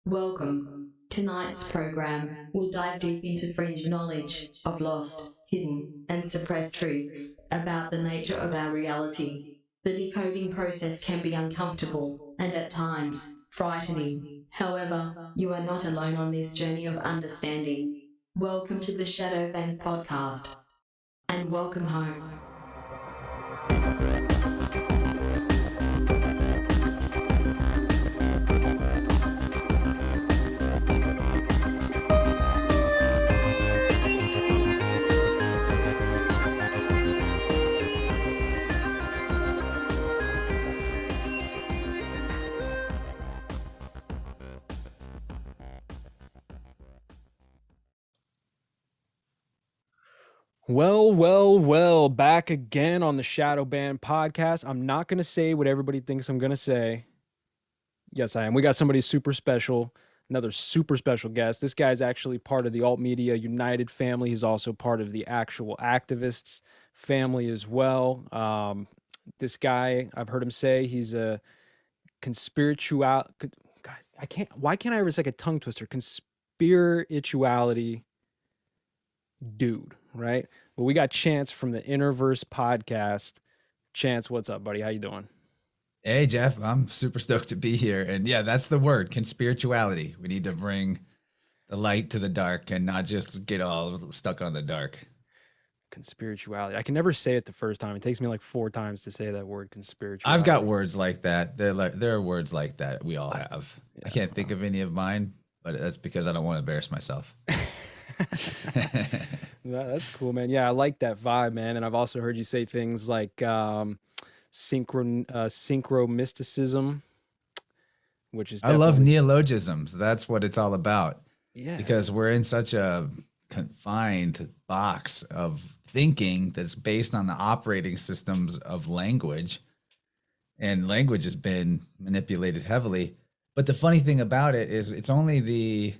Welcome. Tonight's program will dive deep into fringe knowledge of lost, hidden, and suppressed truths about the nature of our reality. The decoding process can be uncomfortable and at times frightening. However, you are not alone on this journey of understanding. Welcome to the Shadow Band podcast, and welcome home. Well, back again on the Shadow Band podcast. I'm not going to say what everybody thinks I'm going to say. Yes, I am. We got somebody super special, another super special guest. This guy's actually part of the Alt Media United family. He's also part of the actual activists family as well. This guy, I've heard him say he's a conspiritual. God, why can't I ever say a tongue twister? Conspirituality dude, right? Well, we got Chance from the InnerVerse podcast. Chance, what's up, buddy? How you doing? Hey, Jeff, I'm super stoked to be here. And yeah, that's the word, conspirituality. We need to bring the light to the dark and not just get all stuck on the dark. Conspirituality. I can never say it the first time. It takes me like 4 times to say that word, conspirituality. I've got words like that. There are words like that we all have. Yeah, I can't think of any of mine, but that's because I don't want to embarrass myself. That's cool, man. Yeah, I like that vibe, man. And I've also heard you say things like synchro mysticism, which is I love neologisms. That's what it's all about. Yeah, because we're in such a confined box of thinking that's based on the operating systems of language, and language has been manipulated heavily. But the funny thing about it is it's only the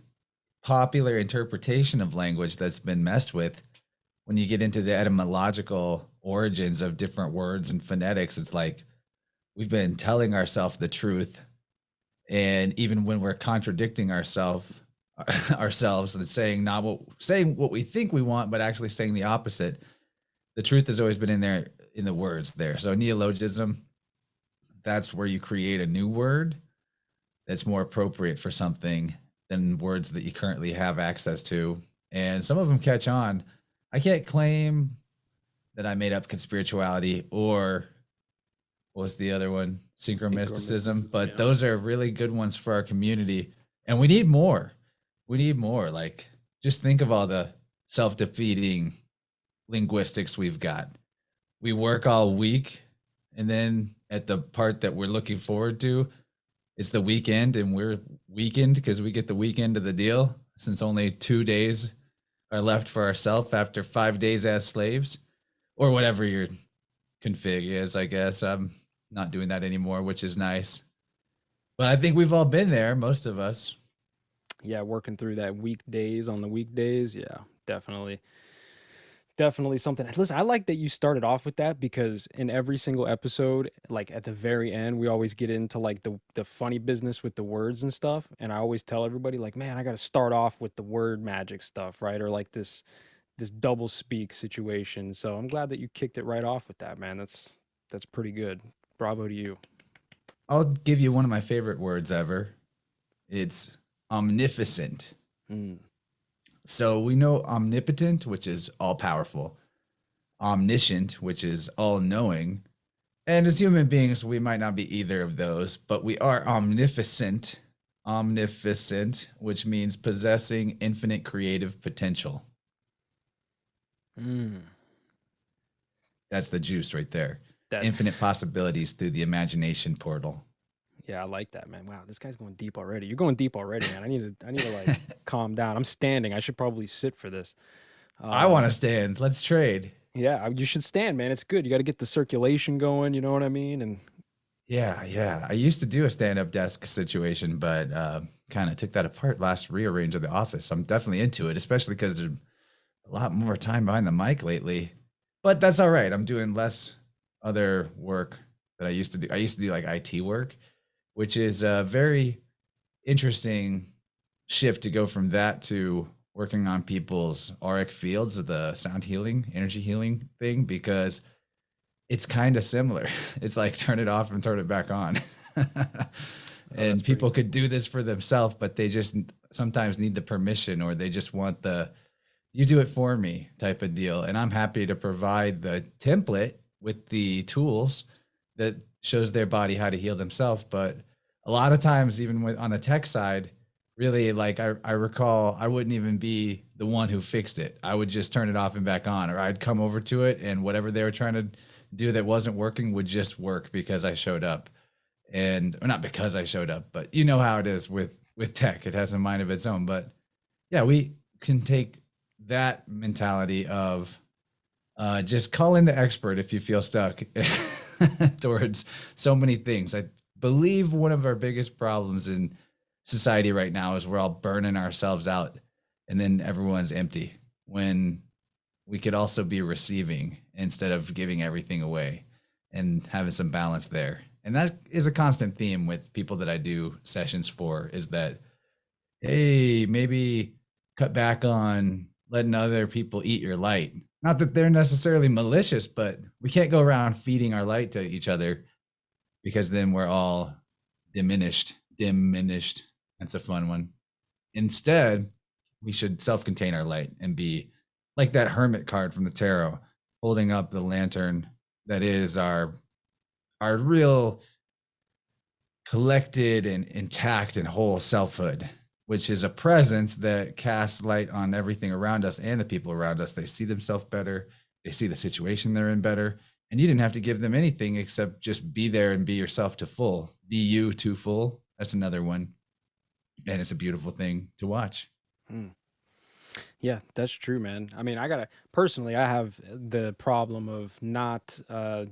popular interpretation of language that's been messed with. When you get into the etymological origins of different words and phonetics, it's like we've been telling ourselves the truth, and even when we're contradicting ourselves and saying what we think we want, but actually saying the opposite, the truth has always been in there, in the words there. So neologism, that's where you create a new word that's more appropriate for something than words that you currently have access to. And some of them catch on. I can't claim that I made up conspirituality or what was the other one? Synchromysticism. But yeah, those are really good ones for our community. And we need more. Like, just think of all the self-defeating linguistics we've got. We work all week, and then at the part that we're looking forward to, it's the weekend, and we're weakened because we get the weekend of the deal, since only 2 days are left for ourselves after 5 days as slaves, or whatever your config is, I guess. I'm not doing that anymore, which is nice. But I think we've all been there, most of us. Yeah, working through that weekdays on the weekdays. Yeah, definitely something. Listen, I like that you started off with that, because in every single episode, like at the very end, we always get into like the funny business with the words and stuff. And I always tell everybody, like, man, I got to start off with the word magic stuff, right? Or like this double speak situation. So I'm glad that you kicked it right off with that, man. That's pretty good. Bravo to you. I'll give you one of my favorite words ever. It's omnificent. So we know omnipotent, which is all powerful, omniscient, which is all knowing. And as human beings, we might not be either of those, but we are omnificent, which means possessing infinite creative potential. That's the juice right there. Infinite possibilities through the imagination portal. Yeah, I like that, man. Wow, this guy's going deep already. You're going deep already, man. I need to like calm down. I'm standing. I should probably sit for this. I want to stand. Let's trade. Yeah, you should stand, man. It's good. You got to get the circulation going. You know what I mean? And yeah. I used to do a stand-up desk situation, but kind of took that apart last rearrange of the office. I'm definitely into it, especially because there's a lot more time behind the mic lately. But that's all right. I'm doing less other work that I used to do. I used to do like IT work, which is very interesting shift to go from that to working on people's auric fields, the sound healing, energy healing thing, because it's kind of similar. It's like turn it off and turn it back on. Oh, that's And pretty people cool. could do this for themselves, but they just sometimes need the permission, or they just want the you do it for me type of deal. And I'm happy to provide the template with the tools that shows their body how to heal themselves. But a lot of times, even with on the tech side, really, like I recall, I wouldn't even be the one who fixed it. I would just turn it off and back on, or I'd come over to it and whatever they were trying to do that wasn't working would just work because I showed up. And or not because I showed up, but you know how it is with tech. It has a mind of its own. But yeah, we can take that mentality of just call in the expert if you feel stuck towards so many things. I believe one of our biggest problems in society right now is we're all burning ourselves out and then everyone's empty when we could also be receiving instead of giving everything away and having some balance there. And that is a constant theme with people that I do sessions for is that, hey, maybe cut back on letting other people eat your light. Not that they're necessarily malicious, but we can't go around feeding our light to each other because then we're all diminished. Diminished. That's a fun one. Instead, we should self-contain our light and be like that hermit card from the tarot, holding up the lantern that is our real collected and intact and whole selfhood, which is a presence that casts light on everything around us and the people around us. They see themselves better. They see the situation they're in better. And you didn't have to give them anything except just be there and be yourself to full. Be you to full. That's another one. And it's a beautiful thing to watch. Hmm. Yeah, that's true, man. I mean, personally, I have the problem of not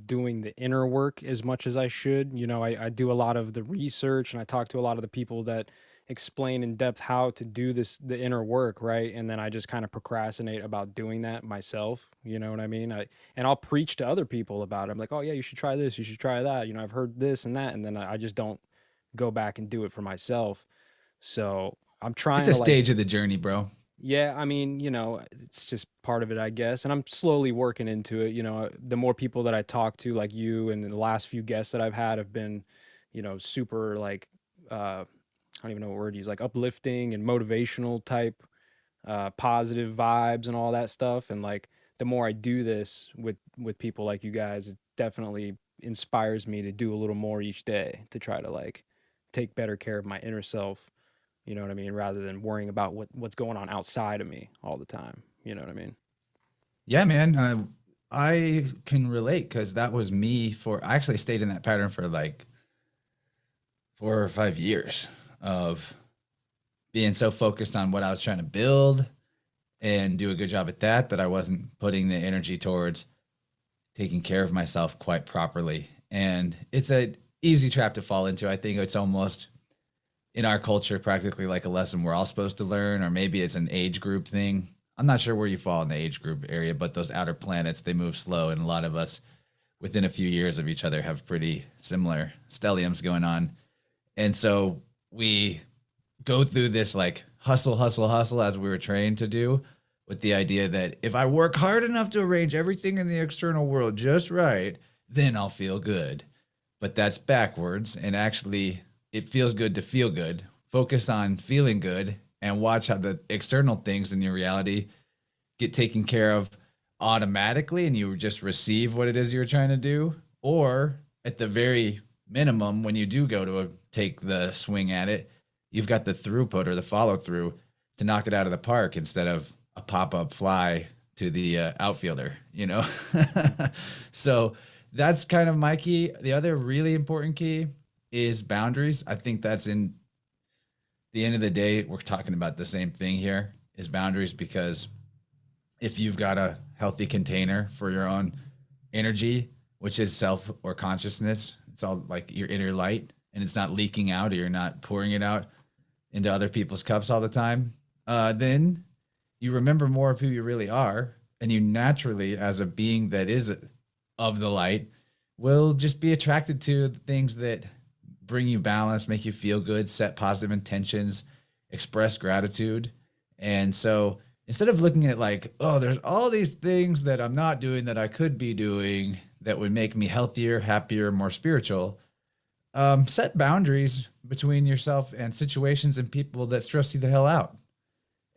doing the inner work as much as I should. You know, I do a lot of the research and I talk to a lot of the people that explain in depth how to do the inner work, right? And then I just kind of procrastinate about doing that myself. You know what I mean? And I'll preach to other people about it. I'm like, oh, yeah, you should try this, you should try that. You know, I've heard this and that. And then I just don't go back and do it for myself. So I'm It's trying a to like, stage of the journey, bro. yeah, I mean, you know, it's just part of it, I guess. And I'm slowly working into it. You know, the more people that I talk to, like you, and the last few guests that I've had have been, you know, super like, I don't even know what word to use, like uplifting and motivational type, positive vibes and all that stuff. And like, the more I do this with people like you guys, it definitely inspires me to do a little more each day to try to like take better care of my inner self, you know what I mean? Rather than worrying about what's going on outside of me all the time. You know what I mean? Yeah, man. I can relate because that was me I actually stayed in that pattern for like 4 or 5 years of being so focused on what I was trying to build and do a good job at that I wasn't putting the energy towards taking care of myself quite properly. And it's a easy trap to fall into. I think it's almost in our culture practically like a lesson we're all supposed to learn, or maybe it's an age group thing. I'm not sure where you fall in the age group area, but those outer planets, they move slow, and a lot of us within a few years of each other have pretty similar stelliums going on. And so we go through this like hustle, hustle, hustle as we were trained to do, with the idea that if I work hard enough to arrange everything in the external world just right, then I'll feel good. But that's backwards. And actually, it feels good to feel good. Focus on feeling good and watch how the external things in your reality get taken care of automatically and you just receive what it is you're trying to do. Or at the very minimum, when you do go to take the swing at it, you've got the throughput or the follow through to knock it out of the park instead of a pop up fly to the outfielder, you know? So that's kind of my key. The other really important key is boundaries. I think that's in the end of the day, we're talking about the same thing here is boundaries, because if you've got a healthy container for your own energy, which is self or consciousness, it's all like your inner light, and it's not leaking out or you're not pouring it out into other people's cups all the time, then you remember more of who you really are. And you naturally, as a being that is of the light, will just be attracted to the things that bring you balance, make you feel good, set positive intentions, express gratitude. And so instead of looking at it like, oh, there's all these things that I'm not doing that I could be doing that would make me healthier, happier, more spiritual, set boundaries between yourself and situations and people that stress you the hell out,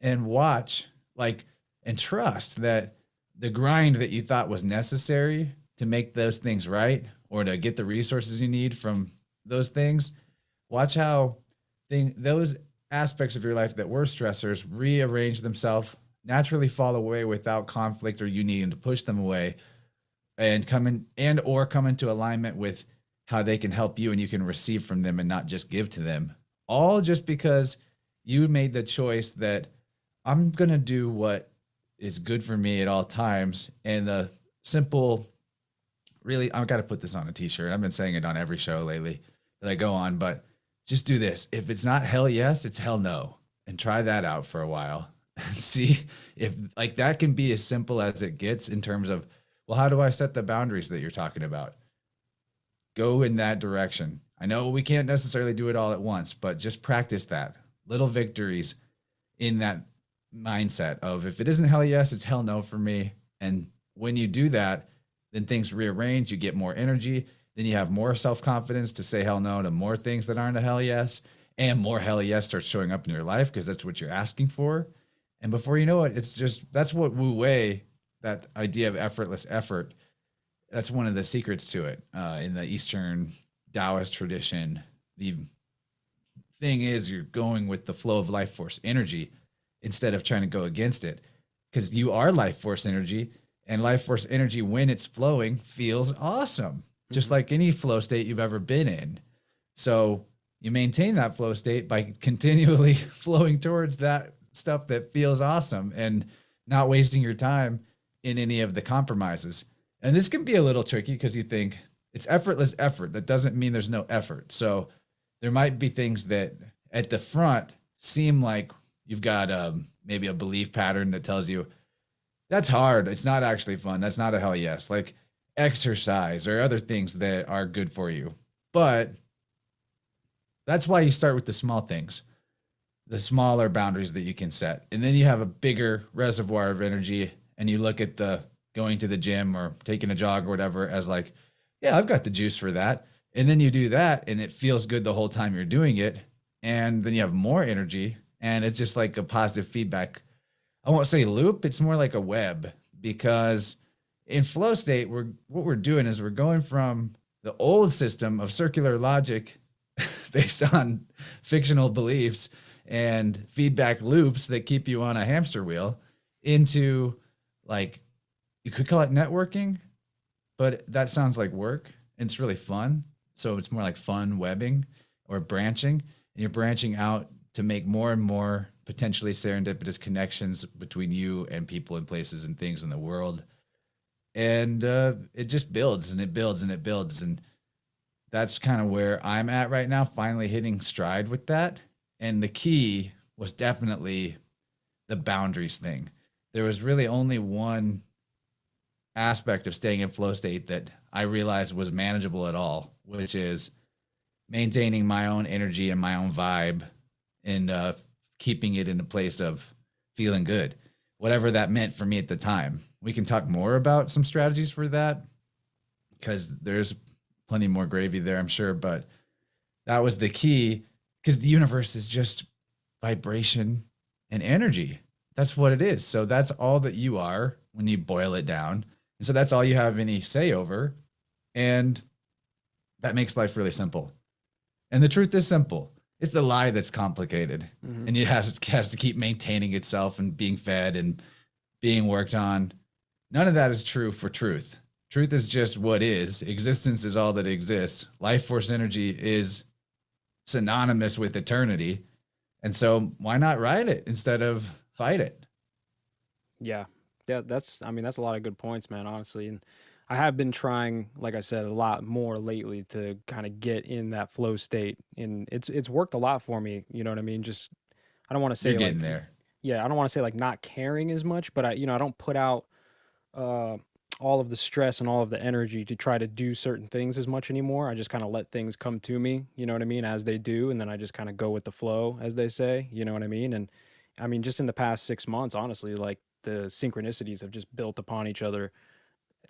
and watch, like, and trust that the grind that you thought was necessary to make those things right or to get the resources you need from those things, watch how those aspects of your life that were stressors rearrange themselves, naturally fall away without conflict or you needing to push them away, and come into alignment with how they can help you and you can receive from them and not just give to them. All just because you made the choice that I'm going to do what is good for me at all times. And the simple, really, I've got to put this on a t-shirt. I've been saying it on every show lately that I go on, but just do this. If it's not hell yes, it's hell no. And try that out for a while and see if, like, that can be as simple as it gets in terms of, well, how do I set the boundaries that you're talking about? Go in that direction. I know we can't necessarily do it all at once, but just practice that. Little victories in that mindset of, if it isn't hell yes, it's hell no for me. And when you do that, then things rearrange, you get more energy, then you have more self-confidence to say hell no to more things that aren't a hell yes, and more hell yes starts showing up in your life because that's what you're asking for. And before you know it, it's just, that's what Wu Wei, that idea of effortless effort, that's one of the secrets to it in the Eastern Taoist tradition. The thing is, you're going with the flow of life force energy instead of trying to go against it, because you are life force energy, and life force energy, when it's flowing, feels awesome, just like any flow state you've ever been in. So you maintain that flow state by continually flowing towards that stuff that feels awesome and not wasting your time in any of the compromises. And this can be a little tricky because you think it's effortless effort. That doesn't mean there's no effort. So there might be things that at the front seem like you've got maybe a belief pattern that tells you that's hard. It's not actually fun. That's not a hell yes. Like exercise or other things that are good for you. But that's why you start with the small things, the smaller boundaries that you can set. And then you have a bigger reservoir of energy, and you look at the going to the gym or taking a jog or whatever as like, yeah, I've got the juice for that. And then you do that and it feels good the whole time you're doing it. And then you have more energy, and it's just like a positive feedback. I won't say loop. It's more like a web, because in flow state, what we're doing is we're going from the old system of circular logic based on fictional beliefs and feedback loops that keep you on a hamster wheel into, like, you could call it networking, but that sounds like work and it's really fun. So it's more like fun webbing or branching, and you're branching out to make more and more potentially serendipitous connections between you and people and places and things in the world. And it just builds and it builds and it builds. And that's kind of where I'm at right now, finally hitting stride with that. And the key was definitely the boundaries thing. There was really only one aspect of staying in flow state that I realized was manageable at all, which is maintaining my own energy and my own vibe, and keeping it in a place of feeling good, whatever that meant for me at the time. We can talk more about some strategies for that, because there's plenty more gravy there, I'm sure. But that was the key, because the universe is just vibration and energy. That's what it is. So that's all that you are when you boil it down. And so that's all you have any say over. And that makes life really simple. And the truth is simple. It's the lie that's complicated. And it has to keep maintaining itself and being fed and being worked on. None of that is true for truth. Truth is just what is. Existence is all that exists. Life force energy is synonymous with eternity. And so why not ride it instead of fight it? Yeah. Yeah, that's a lot of good points, man, honestly. And I have been trying, like I said, a lot more lately to kind of get in that flow state. And it's worked a lot for me, you know what I mean? Just, I don't want to You're say like, getting there. yeah, I don't want to say like not caring as much, but I don't put out all of the stress and all of the energy to try to do certain things as much anymore. I just kind of let things come to me, you know what I mean, as they do, and then I just kind of go with the flow, as they say, you know what I mean? And I mean, just in the past 6 months, honestly, like the synchronicities have just built upon each other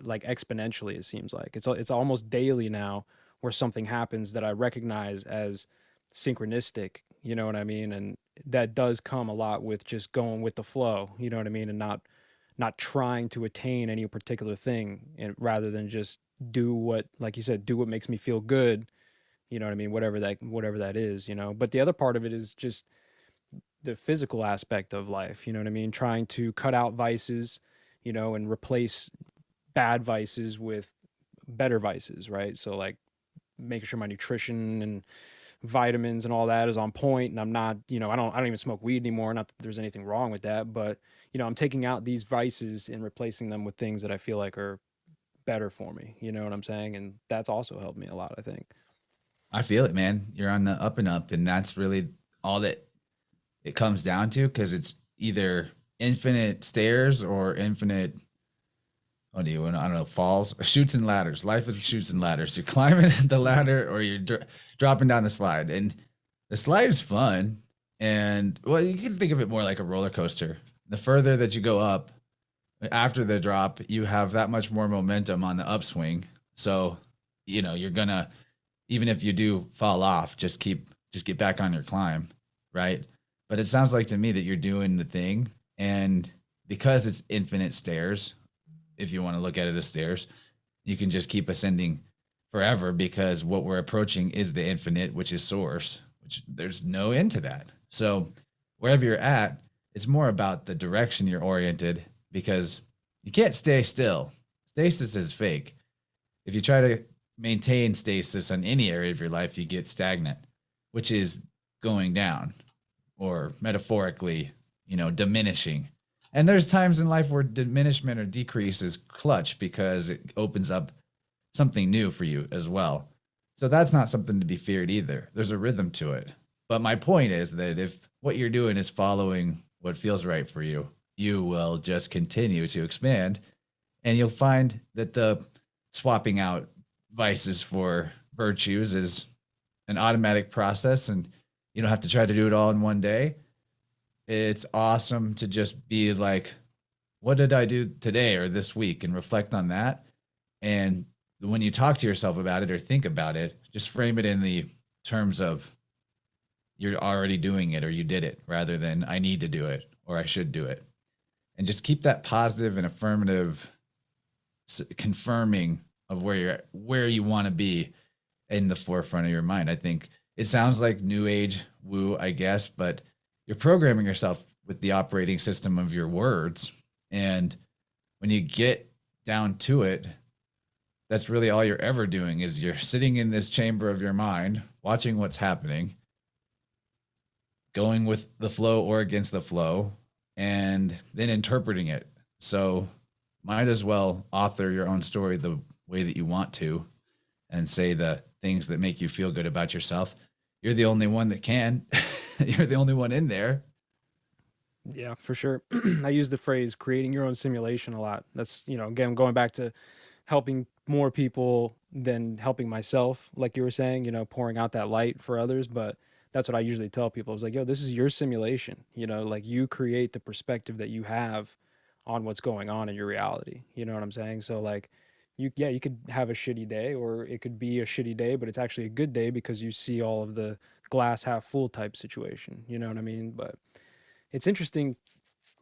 like exponentially. It seems like it's almost daily now where something happens that I recognize as synchronistic, you know what I mean? And that does come a lot with just going with the flow, you know what I mean, and not trying to attain any particular thing, and rather than just do what, like you said, do what makes me feel good, you know what I mean, whatever that is, you know. But the other part of it is just the physical aspect of life, you know what I mean, trying to cut out vices, you know, and replace bad vices with better vices, right? So like making sure my nutrition and vitamins and all that is on point, and I'm not, you know, I don't even smoke weed anymore. Not that there's anything wrong with that, but you know, I'm taking out these vices and replacing them with things that I feel like are better for me. You know what I'm saying? And that's also helped me a lot, I think. I feel it, man. You're on the up and up, and that's really all that it comes down to, because it's either infinite stairs or infinite, what do you want? I don't know, falls, shoots and ladders. Life is shoots and ladders. You're climbing the ladder or you're dropping down the slide. And the slide is fun. And well, you can think of it more like a roller coaster. The further that you go up after the drop, you have that much more momentum on the upswing. So, you know, you're gonna, even if you do fall off, just get back on your climb, right? But it sounds like to me that you're doing the thing, and because it's infinite stairs, if you want to look at it as stairs, you can just keep ascending forever, because what we're approaching is the infinite, which is source, which there's no end to that. So wherever you're at, it's more about the direction you're oriented, because you can't stay still. Stasis is fake. If you try to maintain stasis on any area of your life, you get stagnant, which is going down, or metaphorically, you know, diminishing. And there's times in life where diminishment or decrease is clutch, because it opens up something new for you as well. So that's not something to be feared either. There's a rhythm to it. But my point is that if what you're doing is following what feels right for you, you will just continue to expand, and you'll find that the swapping out vices for virtues is an automatic process, and you don't have to try to do it all in one day. It's awesome to just be like, what did I do today or this week, and reflect on that. And when you talk to yourself about it or think about it, just frame it in the terms of you're already doing it, or you did it, rather than I need to do it or I should do it. And just keep that positive and affirmative confirming of where you want to be in the forefront of your mind. I think it sounds like new age woo, I guess, but you're programming yourself with the operating system of your words. And when you get down to it, that's really all you're ever doing, is you're sitting in this chamber of your mind, watching what's happening, going with the flow or against the flow, and then interpreting it. So might as well author your own story the way that you want to, and say the things that make you feel good about yourself. You're the only one that can. You're the only one in there. Yeah, for sure. I use the phrase creating your own simulation a lot. That's, you know, again, going back to helping more people than helping myself, like you were saying, you know, pouring out that light for others. But that's what I usually tell people. I was like, yo, this is your simulation. You know, like you create the perspective that you have on what's going on in your reality. You know what I'm saying? So like you could have a shitty day, or it could be a shitty day, but it's actually a good day because you see all of the glass half full type situation. You know what I mean? But it's interesting.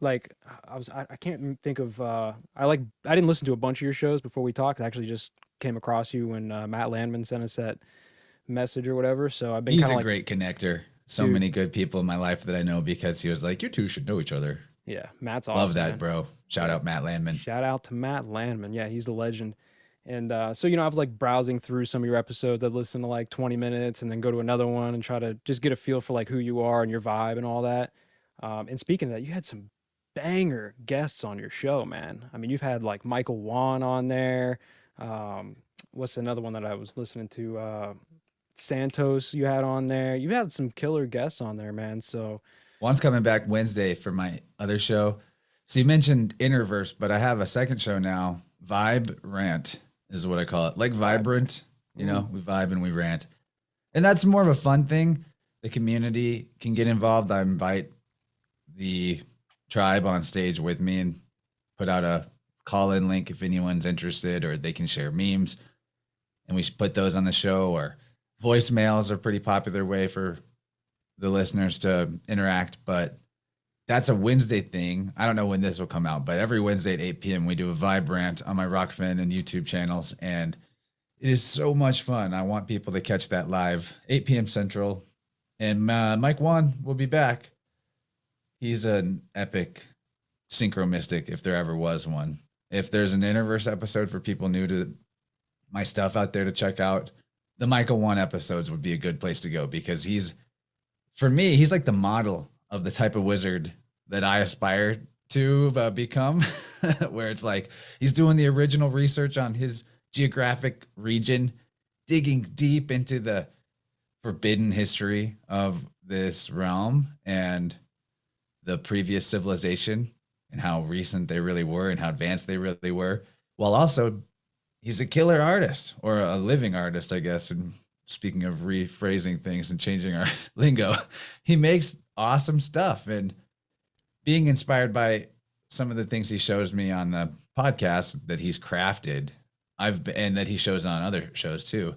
Like I can't think of I didn't listen to a bunch of your shows before we talked. I actually just came across you when Matt Landman sent us that message or whatever. So I've been He's kind a of like, great connector. So dude, many good people in my life that I know, because he was like, you two should know each other. yeah, Matt's awesome. Love that, man. bro. Shout out Matt Landman. Shout out to Matt Landman. Yeah, he's the legend. And so, you know, I was like browsing through some of your episodes. I'd listen to like 20 minutes and then go to another one and try to just get a feel for like who you are and your vibe and all that. And speaking of that, you had some banger guests on your show, man. I mean, you've had like Michael Wan on there. What's another one that I was listening to? Santos, you had on there. You had some killer guests on there, man. So Juan's coming back Wednesday for my other show. So you mentioned InnerVerse, but I have a second show now Vibe rant is what I call it. Like vibrant, you know, we vibe and we rant. And that's more of a fun thing. The community can get involved. I invite the tribe on stage with me and put out a call-in link if anyone's interested, or they can share memes and we should put those on the show. Or voicemails are pretty popular way for the listeners to interact, but that's a Wednesday thing. I don't know when this will come out, but every Wednesday at 8 p.m. we do a Vibe rant on my Rockfin and YouTube channels, and it is so much fun. I want people to catch that live, 8 p.m. Central. And Mike Wan will be back. He's an epic synchro mystic, if there ever was one. If there's an InnerVerse episode for people new to my stuff out there to check out, the Michael Wan episodes would be a good place to go, because for me, he's like the model of the type of wizard that I aspire to become, where it's like he's doing the original research on his geographic region, digging deep into the forbidden history of this realm and the previous civilization and how recent they really were and how advanced they really were, while also he's a killer artist, or a living artist, I guess. And speaking of rephrasing things and changing our lingo, he makes awesome stuff. And being inspired by some of the things he shows me on the podcast that he's crafted, and that he shows on other shows too,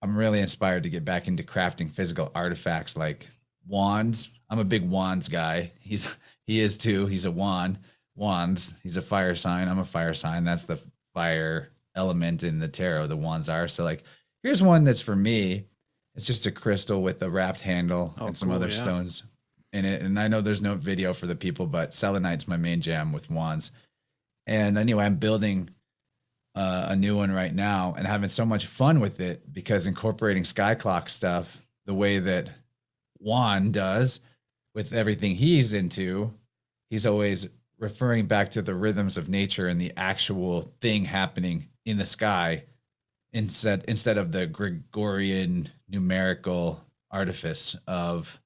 I'm really inspired to get back into crafting physical artifacts like wands. I'm a big wands guy. He is too. He's a wands. He's a fire sign. I'm a fire sign. That's the fire element in the tarot. The wands are. So like, here's one that's for me. It's just a crystal with a wrapped handle and some other stones in it. And I know there's no video for the people, but selenite's my main jam with wands. And anyway, I'm building a new one right now and having so much fun with it, because incorporating sky clock stuff the way that Juan does with everything he's into, he's always referring back to the rhythms of nature and the actual thing happening in the sky instead of the Gregorian numerical artifice of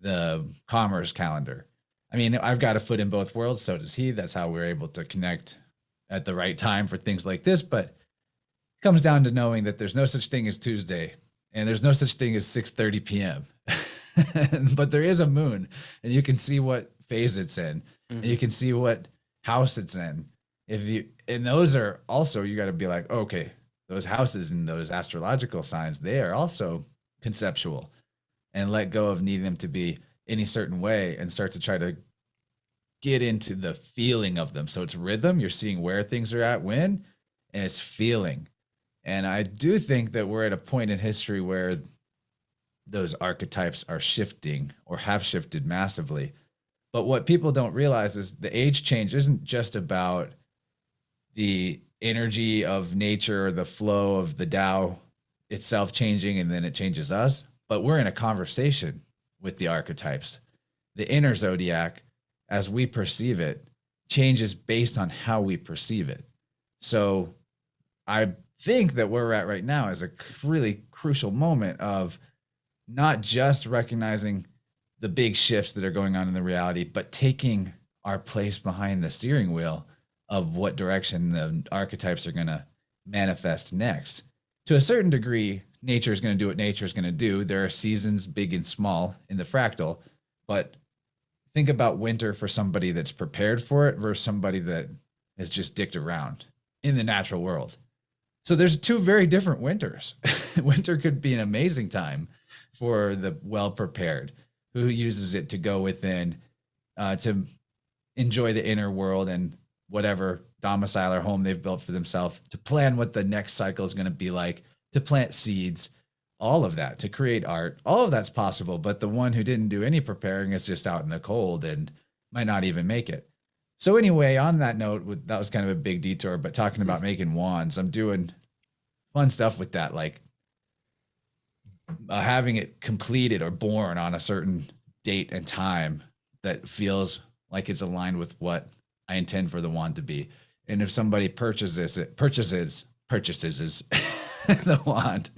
the commerce calendar. I mean, I've got a foot in both worlds, so does he. That's how we're able to connect at the right time for things like this. But it comes down to knowing that there's no such thing as Tuesday, and there's no such thing as 6:30 p.m. But there is a moon, and you can see what phase it's in, and you can see what house it's in. And those are also, you got to be like, okay, those houses and those astrological signs, they are also conceptual, and let go of needing them to be any certain way and start to try to get into the feeling of them. So it's rhythm. You're seeing where things are at when, and it's feeling. And I do think that we're at a point in history where those archetypes are shifting, or have shifted massively. But what people don't realize is the age change isn't just about the energy of nature, or the flow of the Tao itself changing, and then it changes us. But we're in a conversation with the archetypes. The inner zodiac, as we perceive it, changes based on how we perceive it. So I think that where we're at right now is a really crucial moment of not just recognizing the big shifts that are going on in the reality, but taking our place behind the steering wheel of what direction the archetypes are going to manifest next. To a certain degree, nature is going to do what nature is going to do. There are seasons, big and small, in the fractal, but think about winter for somebody that's prepared for it versus somebody that has just dicked around in the natural world. So there's two very different winters. Winter could be an amazing time for the well-prepared, who uses it to go within, to enjoy the inner world and whatever domicile or home they've built for themselves, to plan what the next cycle is going to be like, to plant seeds, all of that, to create art. All of that's possible, but the one who didn't do any preparing is just out in the cold and might not even make it. So anyway, on that note, that was kind of a big detour, but talking about making wands, I'm doing fun stuff with that, like having it completed or born on a certain date and time that feels like it's aligned with what I intend for the wand to be. And if somebody purchases the wand,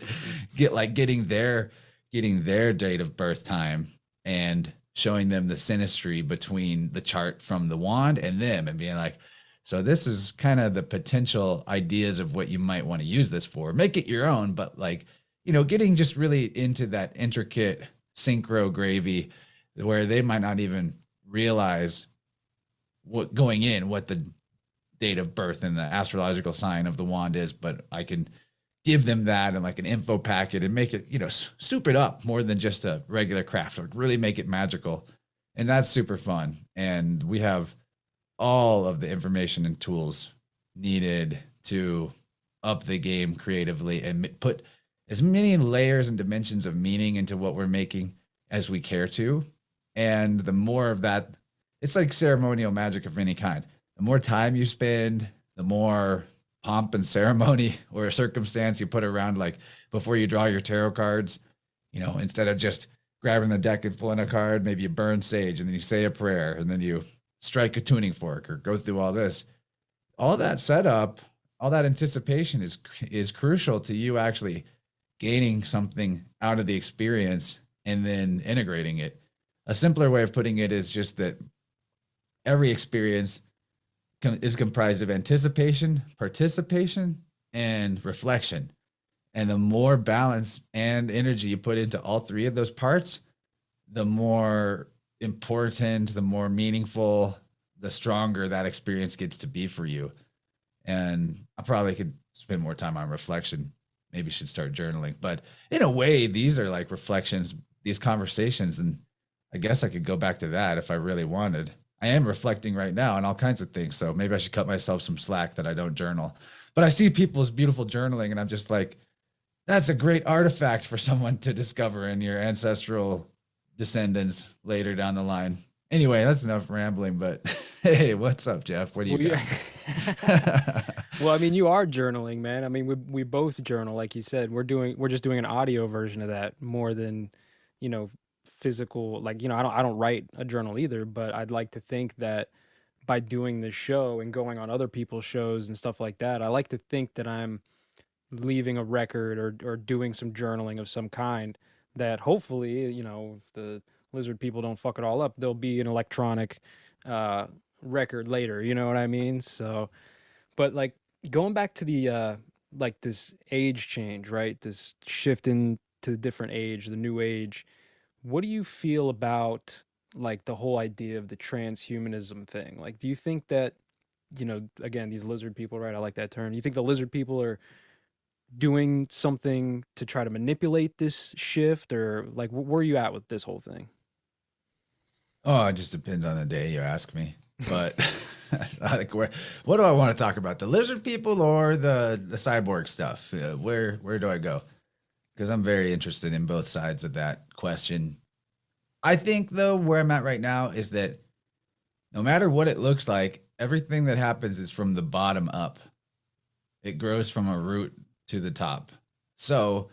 getting their date of birth time and showing them the synastry between the chart from the wand and them, and being like, So this is kind of the potential ideas of what you might want to use this for. Make it your own, but like, getting just really into that intricate synchro gravy where they might not even realize what the date of birth and the astrological sign of the wand is, but I can give them that and like an info packet and make it, soup it up more than just a regular craft, or really make it magical. And that's super fun. And we have all of the information and tools needed to up the game creatively and put as many layers and dimensions of meaning into what we're making as we care to. And the more of that, it's like ceremonial magic of any kind. The more time you spend, the more pomp and ceremony or a circumstance you put around, like before you draw your tarot cards, instead of just grabbing the deck and pulling a card, maybe you burn sage and then you say a prayer and then you strike a tuning fork or go through all this. All that setup, all that anticipation is crucial to you actually gaining something out of the experience and then integrating it. A simpler way of putting it is just that every experience is comprised of anticipation, participation, and reflection. And the more balance and energy you put into all three of those parts, the more important, the more meaningful, the stronger that experience gets to be for you. And I probably could spend more time on reflection. Maybe should start journaling. But in a way, these are like reflections, these conversations. And I guess I could go back to that if I really wanted. I am reflecting right now on all kinds of things. So maybe I should cut myself some slack that I don't journal. But I see people's beautiful journaling and I'm just like, that's a great artifact for someone to discover in your ancestral descendants later down the line. Anyway, that's enough rambling, but hey, what's up, Jeff? What do you got? Well, I mean, you are journaling, man. I mean, we both journal, like you said. We're just doing an audio version of that more than, physical. Like, I don't write a journal either, but I'd like to think that by doing this show and going on other people's shows and stuff like that, I like to think that I'm leaving a record or doing some journaling of some kind that hopefully, if the lizard people don't fuck it all up, there'll be an electronic record later, you know what I mean? So, but like going back to the like this age change, right? This shift into different age, the new age. What do you feel about like the whole idea of the transhumanism thing? Like, do you think that, again, these lizard people, right? I like that term. Do you think the lizard people are doing something to try to manipulate this shift, or like where are you at with this whole thing? Oh, it just depends on the day you ask me. But like, what do I want to talk about? The lizard people or the cyborg stuff? Where do I go? Because I'm very interested in both sides of that question. I think, though, where I'm at right now is that no matter what it looks like, everything that happens is from the bottom up. It grows from a root to the top. So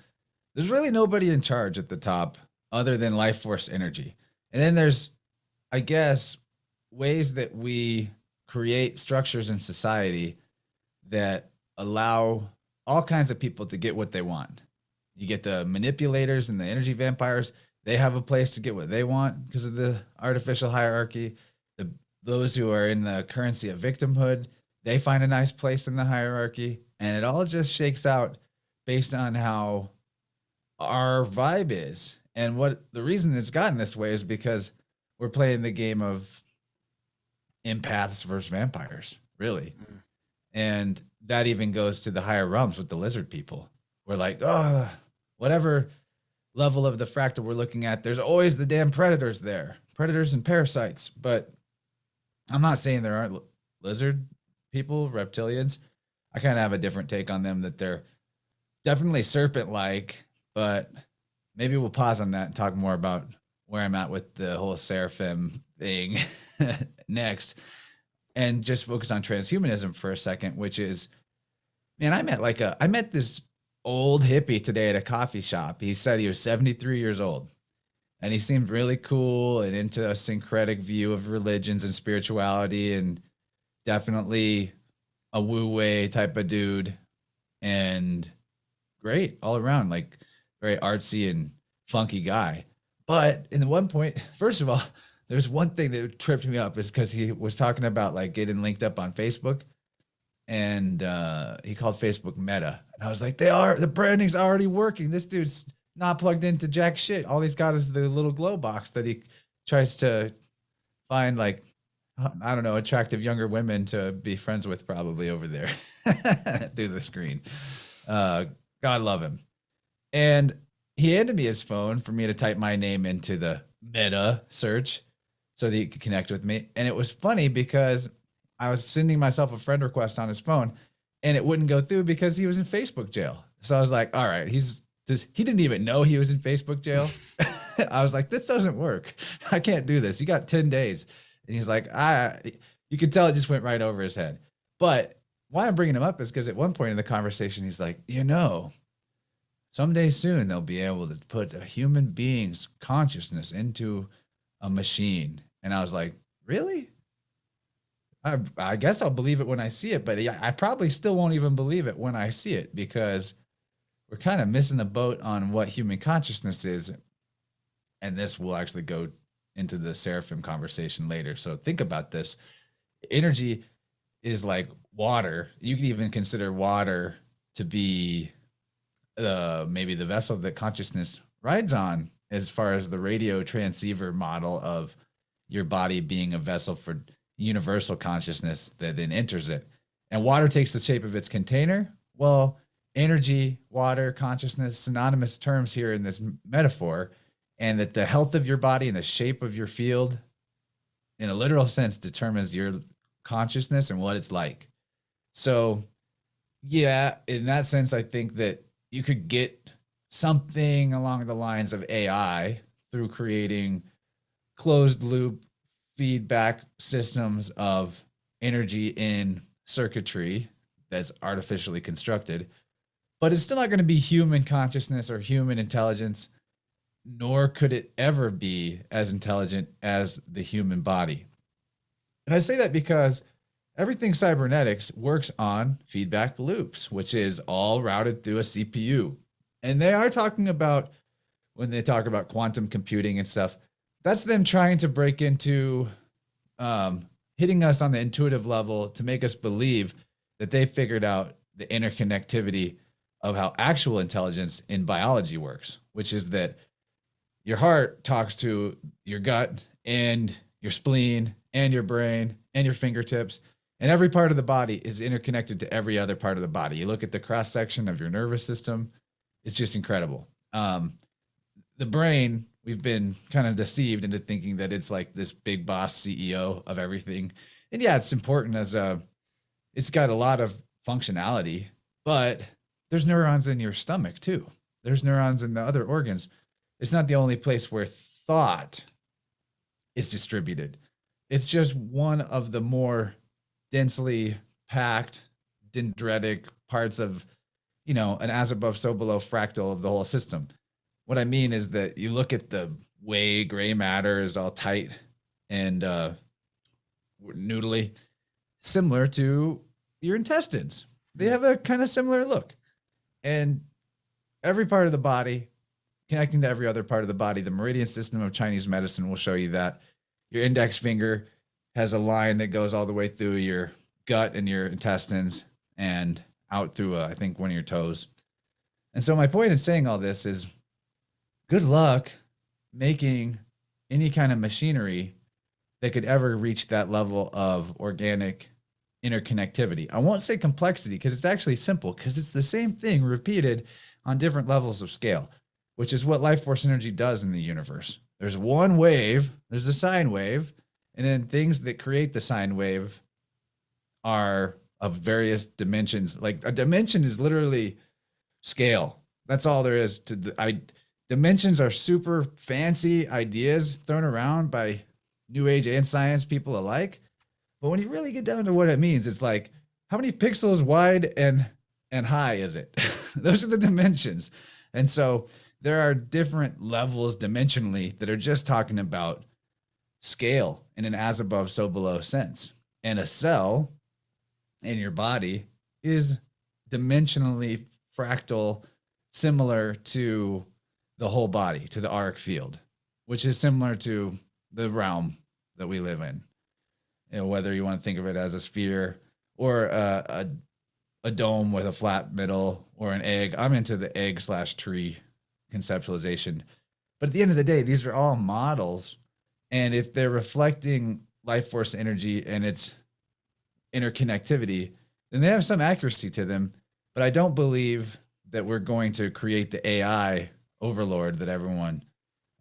there's really nobody in charge at the top other than life force energy. And then there's, I guess, ways that we create structures in society that allow all kinds of people to get what they want. You get the manipulators and the energy vampires. They have a place to get what they want because of the artificial hierarchy. Those who are in the currency of victimhood, they find a nice place in the hierarchy. And it all just shakes out based on how our vibe is. And what the reason it's gotten this way is because we're playing the game of empaths versus vampires, really. Mm. And that even goes to the higher realms with the lizard people. We're like, oh, whatever level of the fractal we're looking at, there's always the damn predators there, predators and parasites. But I'm not saying there aren't lizard people, reptilians. I kind of have a different take on them, that they're definitely serpent-like, but maybe we'll pause on that and talk more about where I'm at with the whole seraphim thing next, and just focus on transhumanism for a second, which is, man, I met this old hippie today at a coffee shop. He said he was 73 years old and he seemed really cool and into a syncretic view of religions and spirituality, and definitely a woo-way type of dude, and great all around, like very artsy and funky guy. But in one point, first of all, There's one thing that tripped me up is because he was talking about like getting linked up on Facebook, and he called Facebook Meta, and I was like, the branding's already working. This dude's not plugged into jack shit. All he's got is the little glow box that he tries to find, like, I don't know, attractive younger women to be friends with probably over there through the screen. God love him. And he handed me his phone for me to type my name into the Meta search so that he could connect with me. And it was funny because I was sending myself a friend request on his phone and it wouldn't go through because he was in Facebook jail. So I was like, all right, he didn't even know he was in Facebook jail. I was like, this doesn't work. I can't do this. You got 10 days. And he's like, you could tell it just went right over his head. But why I'm bringing him up is because at one point in the conversation, he's like, someday soon they'll be able to put a human being's consciousness into a machine. And I was like, really? I guess I'll believe it when I see it, but I probably still won't even believe it when I see it, because we're kind of missing the boat on what human consciousness is. And this will actually go into the seraphim conversation later. So think about this. Energy is like water. You can even consider water to be maybe the vessel that consciousness rides on, as far as the radio transceiver model of your body being a vessel for universal consciousness that then enters it. And water takes the shape of its container. Well, energy, water, consciousness, synonymous terms here in this metaphor, and that the health of your body and the shape of your field in a literal sense determines your consciousness and what it's like. So yeah, in that sense, I think that you could get something along the lines of AI through creating closed loop feedback systems of energy in circuitry that's artificially constructed, but it's still not going to be human consciousness or human intelligence, nor could it ever be as intelligent as the human body. And I say that because everything cybernetics works on feedback loops, which is all routed through a CPU. And they are talking about, when they talk about quantum computing and stuff, that's them trying to break into hitting us on the intuitive level to make us believe that they figured out the interconnectivity of how actual intelligence in biology works, which is that your heart talks to your gut and your spleen and your brain and your fingertips, and every part of the body is interconnected to every other part of the body. You look at the cross section of your nervous system, it's just incredible. The brain, we've been kind of deceived into thinking that it's like this big boss CEO of everything. And yeah, it's important it's got a lot of functionality, but there's neurons in your stomach too. There's neurons in the other organs. It's not the only place where thought is distributed. It's just one of the more densely packed dendritic parts of, an as above, so below fractal of the whole system. What I mean is that you look at the way gray matter is all tight and noodly, similar to your intestines. They have a kind of similar look. And every part of the body connecting to every other part of the body, the meridian system of Chinese medicine will show you that. Your index finger has a line that goes all the way through your gut and your intestines and out through, I think, one of your toes. And so my point in saying all this is, good luck making any kind of machinery that could ever reach that level of organic interconnectivity. I won't say complexity, because it's actually simple, because it's the same thing repeated on different levels of scale, which is what life force energy does in the universe. There's one wave, there's a sine wave, and then things that create the sine wave are of various dimensions. Like a dimension is literally scale. That's all there is to dimensions are super fancy ideas thrown around by new age and science people alike. But when you really get down to what it means, it's like, how many pixels wide and high is it? Those are the dimensions. And so there are different levels dimensionally that are just talking about scale in an as above, so below sense. And a cell in your body is dimensionally fractal, similar to the whole body, to the auric field, which is similar to the realm that we live in. Whether you want to think of it as a sphere or a dome with a flat middle or an egg. I'm into the egg/tree conceptualization. But at the end of the day, these are all models. And if they're reflecting life force energy and its interconnectivity, then they have some accuracy to them. But I don't believe that we're going to create the AI overlord that everyone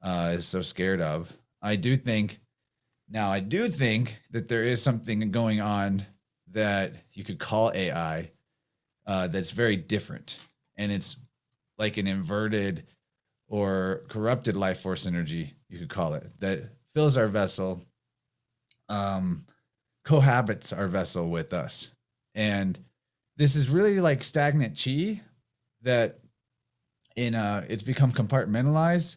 is so scared of. I do think that there is something going on that you could call AI that's very different. And it's like an inverted or corrupted life force energy, you could call it, that fills our vessel, cohabits our vessel with us. And this is really like stagnant chi that it's become compartmentalized,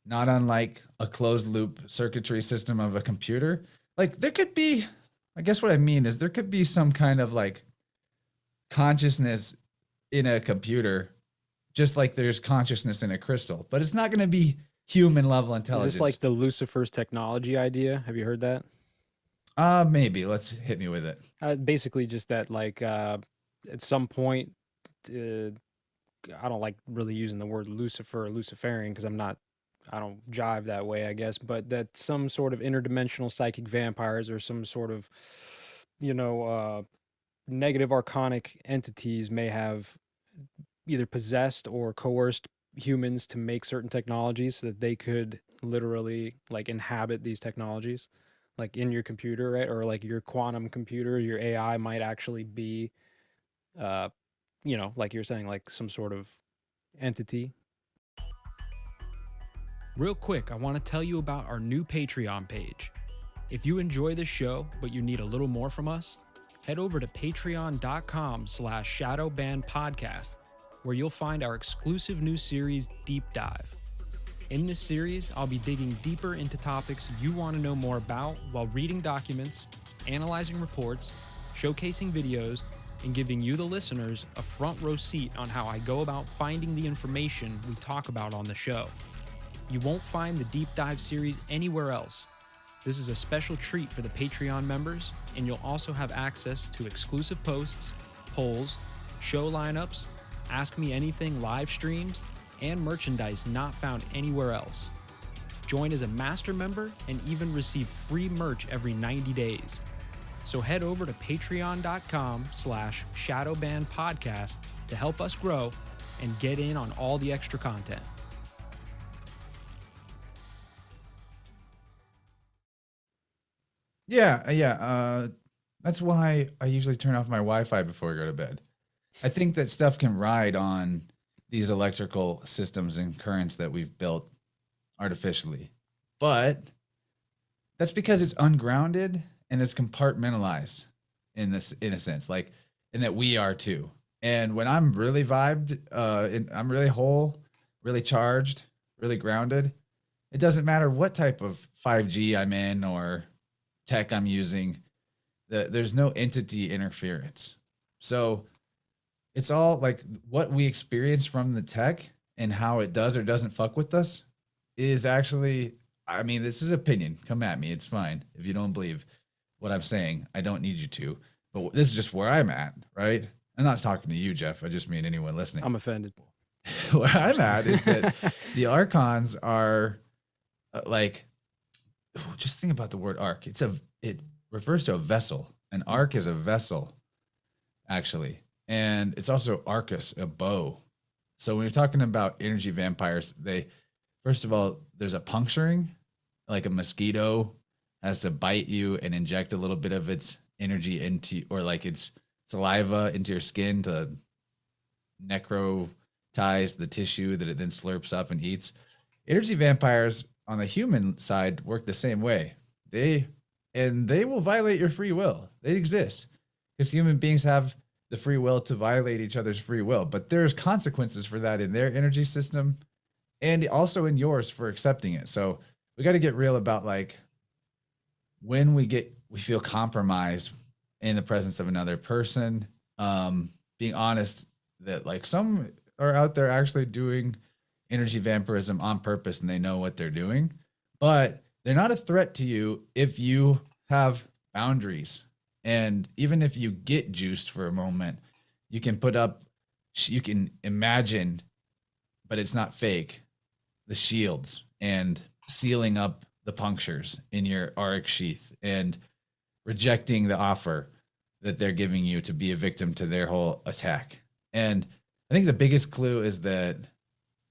not unlike a closed loop circuitry system of a computer. Like there could be, I guess what I mean is there could be some kind of like consciousness in a computer, just like there's consciousness in a crystal, but it's not going to be human level intelligence. Is this like the Lucifer's technology idea? Have you heard that? Maybe. Let's hit me with it. Basically just that like at some point, I don't like really using the word Lucifer or Luciferian because I don't jive that way, I guess, but that some sort of interdimensional psychic vampires or some sort of, negative archonic entities may have either possessed or coerced humans to make certain technologies so that they could literally like inhabit these technologies, like in your computer, right? Or like your quantum computer, your AI might actually be, uh, like you're saying, like some sort of entity. Real quick, I want to tell you about our new Patreon page. If you enjoy this show, but you need a little more from us, head over to patreon.com/shadowbandpodcast, where you'll find our exclusive new series, Deep Dive. In this series, I'll be digging deeper into topics you want to know more about while reading documents, analyzing reports, showcasing videos, and giving you, the listeners, a front row seat on how I go about finding the information we talk about on the show. You won't find the Deep Dive series anywhere else. This is a special treat for the Patreon members, and you'll also have access to exclusive posts, polls, show lineups, Ask Me Anything live streams, and merchandise not found anywhere else. Join as a master member and even receive free merch every 90 days. So head over to patreon.com/shadowbandpodcast to help us grow and get in on all the extra content. Yeah. That's why I usually turn off my Wi-Fi before I go to bed. I think that stuff can ride on these electrical systems and currents that we've built artificially, but that's because it's ungrounded and it's compartmentalized in a sense, like, and that we are too. And when I'm really vibed, I'm really whole, really charged, really grounded, it doesn't matter what type of 5G I'm in or tech I'm using, there's no entity interference. So it's all like what we experience from the tech and how it does or doesn't fuck with us is actually, I mean, this is opinion. Come at me. It's fine. If you don't believe what I'm saying, I don't need you to, but this is just where I'm at, right? I'm not talking to you, Jeff. I just mean anyone listening. I'm offended. Where I'm at is that the archons are like, just think about the word arc. It refers to a vessel. An arc is a vessel, actually. And it's also arcus, a bow. So when you're talking about energy vampires, first of all, there's a puncturing, like a mosquito has to bite you and inject a little bit of its energy into, or like its saliva into your skin to necrotize the tissue that it then slurps up and eats. Energy vampires on the human side work the same way. They will violate your free will. They exist because human beings have the free will to violate each other's free will, but there's consequences for that in their energy system and also in yours for accepting it. So we got to get real about like when we feel compromised in the presence of another person, being honest that like some are out there actually doing energy vampirism on purpose and they know what they're doing, but they're not a threat to you if you have boundaries. And even if you get juiced for a moment, you can you can imagine, but it's not fake, the shields and sealing up the punctures in your auric sheath and rejecting the offer that they're giving you to be a victim to their whole attack. And I think the biggest clue is that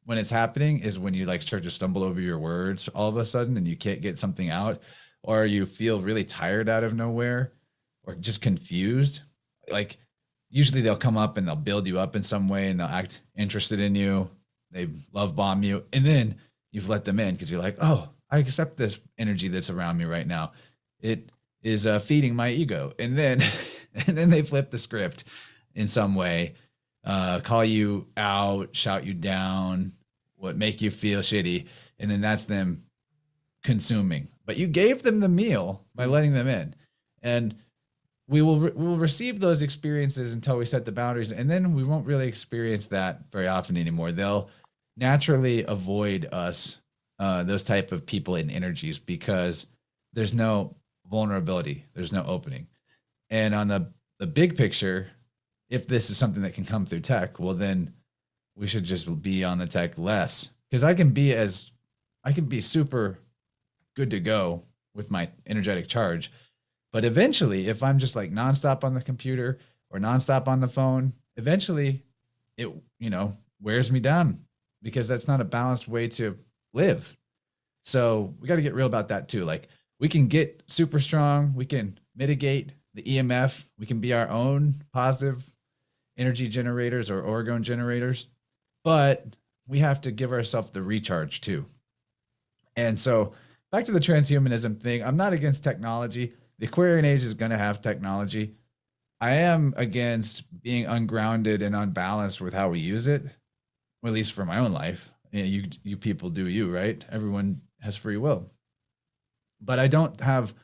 when it's happening is when you like start to stumble over your words all of a sudden and you can't get something out, or you feel really tired out of nowhere or just confused. Like usually they'll come up and they'll build you up in some way and they'll act interested in you. They love bomb you. And then you've let them in because you're like, oh, I accept this energy that's around me right now. It is feeding my ego. And then, and then they flip the script in some way, call you out, shout you down, what make you feel shitty. And then that's them consuming, but you gave them the meal by letting them in. And we will receive those experiences until we set the boundaries. And then we won't really experience that very often anymore. They'll naturally avoid us, those type of people and energies, because there's no vulnerability. There's no opening. And on the big picture, if this is something that can come through tech, well, then we should just be on the tech less, because I can be super good to go with my energetic charge. But eventually, if I'm just like nonstop on the computer or nonstop on the phone, eventually it, wears me down, because that's not a balanced way to live. So we got to get real about that too. Like we can get super strong. We can mitigate the EMF. We can be our own positive energy generators or orgone generators, but we have to give ourselves the recharge too. And so back to the transhumanism thing, I'm not against technology. The Aquarian age is going to have technology. I am against being ungrounded and unbalanced with how we use it, or at least for my own life. You people do you, right? Everyone has free will. But I don't have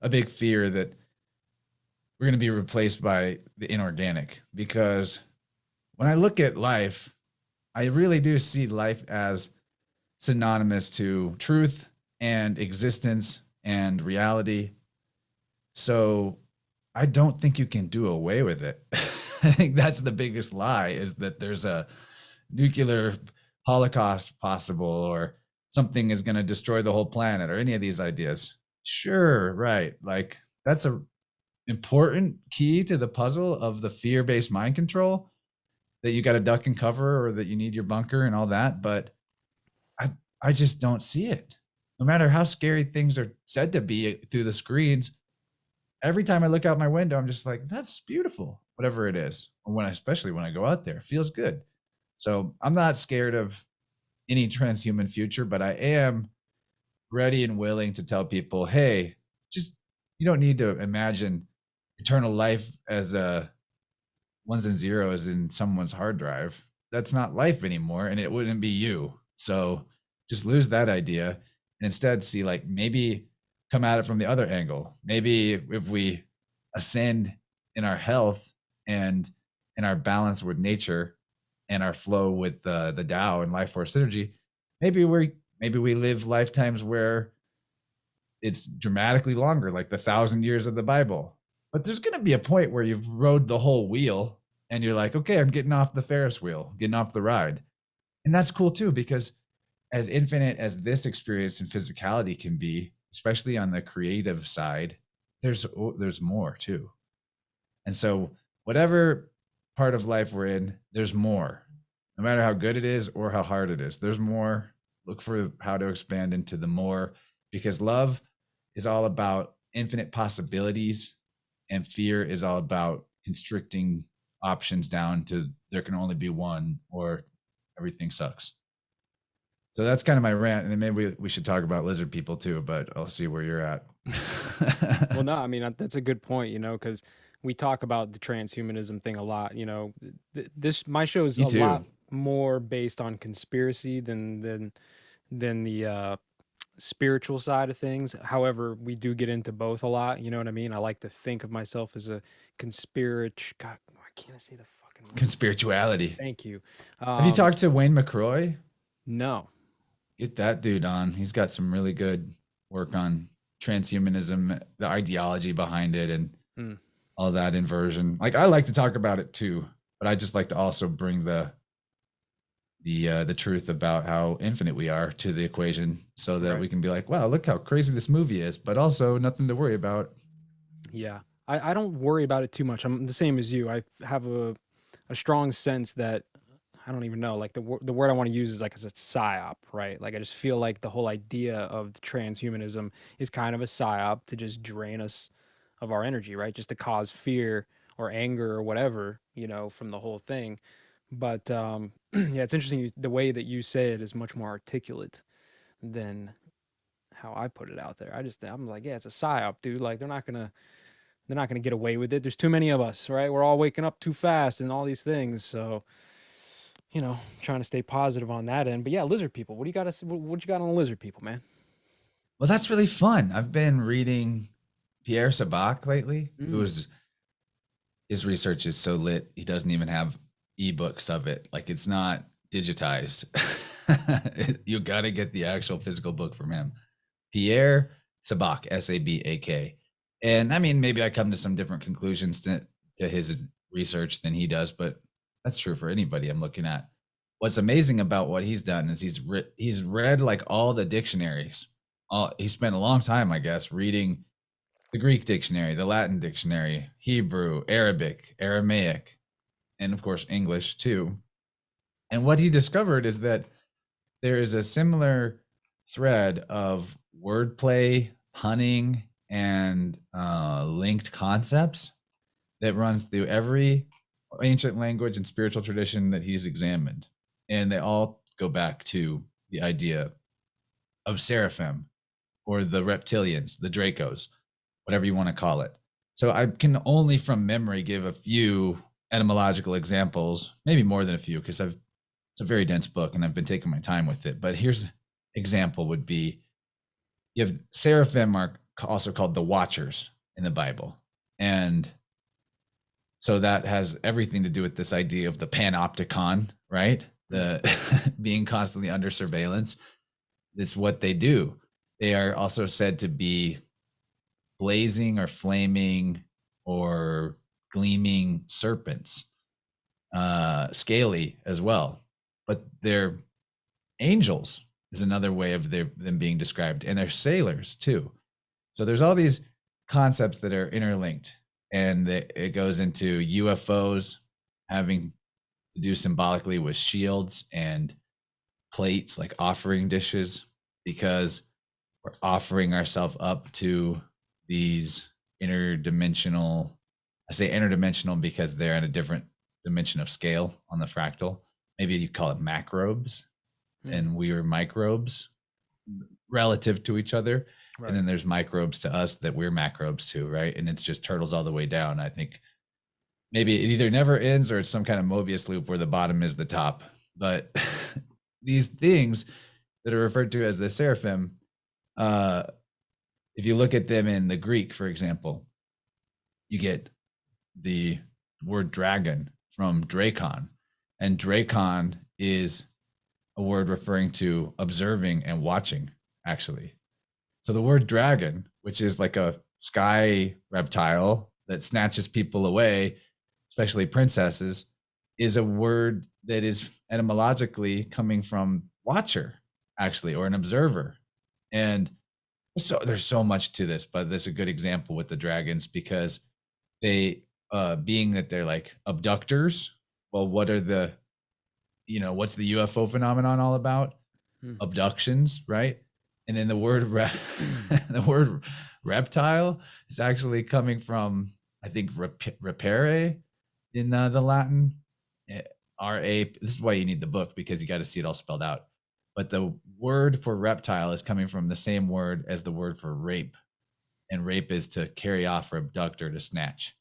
a big fear that we're going to be replaced by the inorganic, because when I look at life, I really do see life as synonymous to truth and existence and reality. So I don't think you can do away with it. I think that's the biggest lie, is that there's a nuclear holocaust possible, or something is going to destroy the whole planet, or any of these ideas. Sure, right. Like that's a important key to the puzzle of the fear-based mind control, that you got to duck and cover, or that you need your bunker and all that. But I just don't see it. No matter how scary things are said to be through the screens, every time I look out my window, I'm just like, that's beautiful, whatever it is. Especially when I go out there, it feels good. So I'm not scared of any transhuman future, but I am ready and willing to tell people, hey, you don't need to imagine eternal life as ones and zeros in someone's hard drive. That's not life anymore, and it wouldn't be you. So just lose that idea and instead see, like, maybe come at it from the other angle. Maybe if we ascend in our health and in our balance with nature and our flow with the Tao and life force energy, maybe we live lifetimes where it's dramatically longer, like the 1,000 years of the Bible. But there's going to be a point where you've rode the whole wheel and you're like, okay, I'm getting off the Ferris wheel, getting off the ride. And that's cool too, because as infinite as this experience in physicality can be, especially on the creative side, there's more too. And so whatever part of life we're in, there's more. No matter how good it is or how hard it is, there's more. Look for how to expand into the more, because love is all about infinite possibilities, and fear is all about constricting options down to there can only be one, or everything sucks. So that's kind of my rant. And then maybe we should talk about lizard people too, but I'll see where you're at. Well, no, I mean, that's a good point, because we talk about the transhumanism thing a lot. My show is Me a lot too. more based on conspiracy than the spiritual side of things. However, we do get into both a lot. You know what I mean? I like to think of myself as a God, why can't I say the fucking word? Conspirituality. Thank you. Have you talked to Wayne McCroy? No. Get that dude on. He's got some really good work on transhumanism, the ideology behind it, and Mm. all that inversion. Like I like to talk about it too, but I just like to also bring the truth about how infinite we are to the equation, so that Right. we can be like, wow, look how crazy this movie is, but also nothing to worry about. Yeah. I don't worry about it too much. I'm the same as you. I have a strong sense that I don't even know, like the word I want to use is like it's a psyop, right? Like I just feel like the whole idea of transhumanism is kind of a psyop to just drain us of our energy, right? Just to cause fear or anger or whatever, from the whole thing. But yeah, it's interesting the way that you say it is much more articulate than how I put it out there. I'm like, yeah, it's a psyop, dude. Like they're not gonna get away with it. There's too many of us, right? We're all waking up too fast and all these things. So, trying to stay positive on that end. But yeah, lizard people. What do you got? What you got on the lizard people, man? Well, that's really fun. I've been reading Pierre Sabak lately, Mm, his research is so lit. He doesn't even have ebooks of it. Like it's not digitized. You got to get the actual physical book from him. Pierre Sabak, Sabak. And I mean, maybe I come to some different conclusions to his research than he does, but that's true for anybody I'm looking at. What's amazing about what he's done is he's read like all the dictionaries. He spent a long time, I guess, reading the Greek dictionary, the Latin dictionary, Hebrew, Arabic, Aramaic, and of course English too. And what he discovered is that there is a similar thread of wordplay, punning, and linked concepts that runs through every ancient language and spiritual tradition that he's examined. And they all go back to the idea of seraphim or the reptilians, the Dracos, whatever you want to call it. So I can only from memory give a few etymological examples, maybe more than a few, because it's a very dense book and I've been taking my time with it. But here's example would be, you have seraphim are also called the watchers in the Bible. And so that has everything to do with this idea of the panopticon, right? The being constantly under surveillance. It's what they do. They are also said to be blazing or flaming or gleaming serpents, scaly as well. But they're angels is another way of them being described, and they're sailors too. So there's all these concepts that are interlinked, and it goes into UFOs having to do symbolically with shields and plates, like offering dishes, because we're offering ourselves up to these interdimensional. I say interdimensional because they're in a different dimension of scale on the fractal. Maybe you call it macrobes, and we are microbes relative to each other. right. And then there's microbes to us that we're macrobes to, right? And it's just turtles all the way down. I think maybe it either never ends or it's some kind of Mobius loop where the bottom is the top. But these things that are referred to as the seraphim, if you look at them in the Greek, for example, you get the word dragon from Drakon. And Drakon is a word referring to observing and watching, actually. So the word dragon, which is like a sky reptile that snatches people away, especially princesses, is a word that is etymologically coming from watcher, actually, or an observer. And so there's so much to this, but this is a good example with the dragons because they, being that they're like abductors, well, what are what's the UFO phenomenon all about? Abductions, right? And then the word the word reptile is actually coming from, I think, repere in the Latin. RA. This is why you need the book, because you got to see it all spelled out. But the word for reptile is coming from the same word as the word for rape, and rape is to carry off or abduct or to snatch.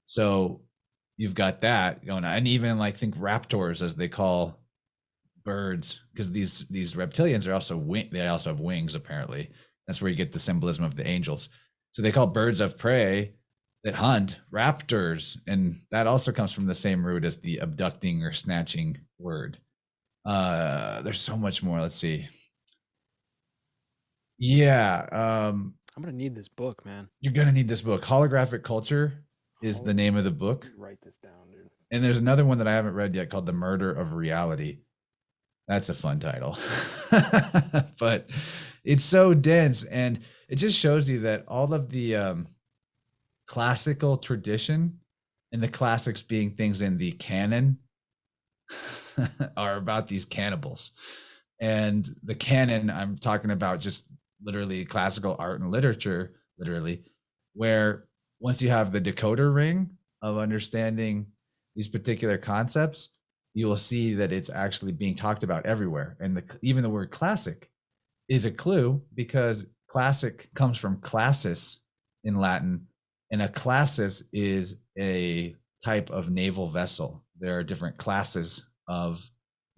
So you've got that going on, and even like think raptors, as they call birds, because these reptilians are also they also have wings, apparently. That's where you get the symbolism of the angels. So they call birds of prey that hunt raptors, and that also comes from the same root as the abducting or snatching word. There's so much more. Let's see. Yeah. I'm gonna need this book, man. You're gonna need this book. Holographic Culture is the name of the book. Let me write this down, dude. And there's another one that I haven't read yet called The Murder of Reality. That's a fun title. But it's so dense, and it just shows you that all of the classical tradition, and the classics being things in the canon, are about these cannibals. And the canon, I'm talking about just literally classical art and literature, literally, where once you have the decoder ring of understanding these particular concepts, you will see that it's actually being talked about everywhere. And even the word classic is a clue, because classic comes from classis in Latin, and a classis is a type of naval vessel. There are different classes of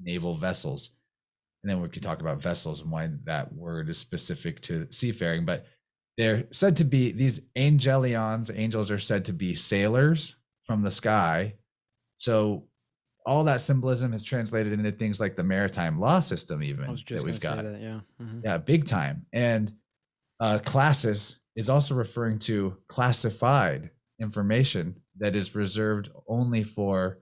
naval vessels. And then we could talk about vessels and why that word is specific to seafaring. But they're said to be, these angelions, angels, are said to be sailors from the sky. So all that symbolism is translated into things like the maritime law system, even, I was just that we've gonna got. say that, yeah. Mhm. Yeah, big time. And classis is also referring to classified information that is reserved only for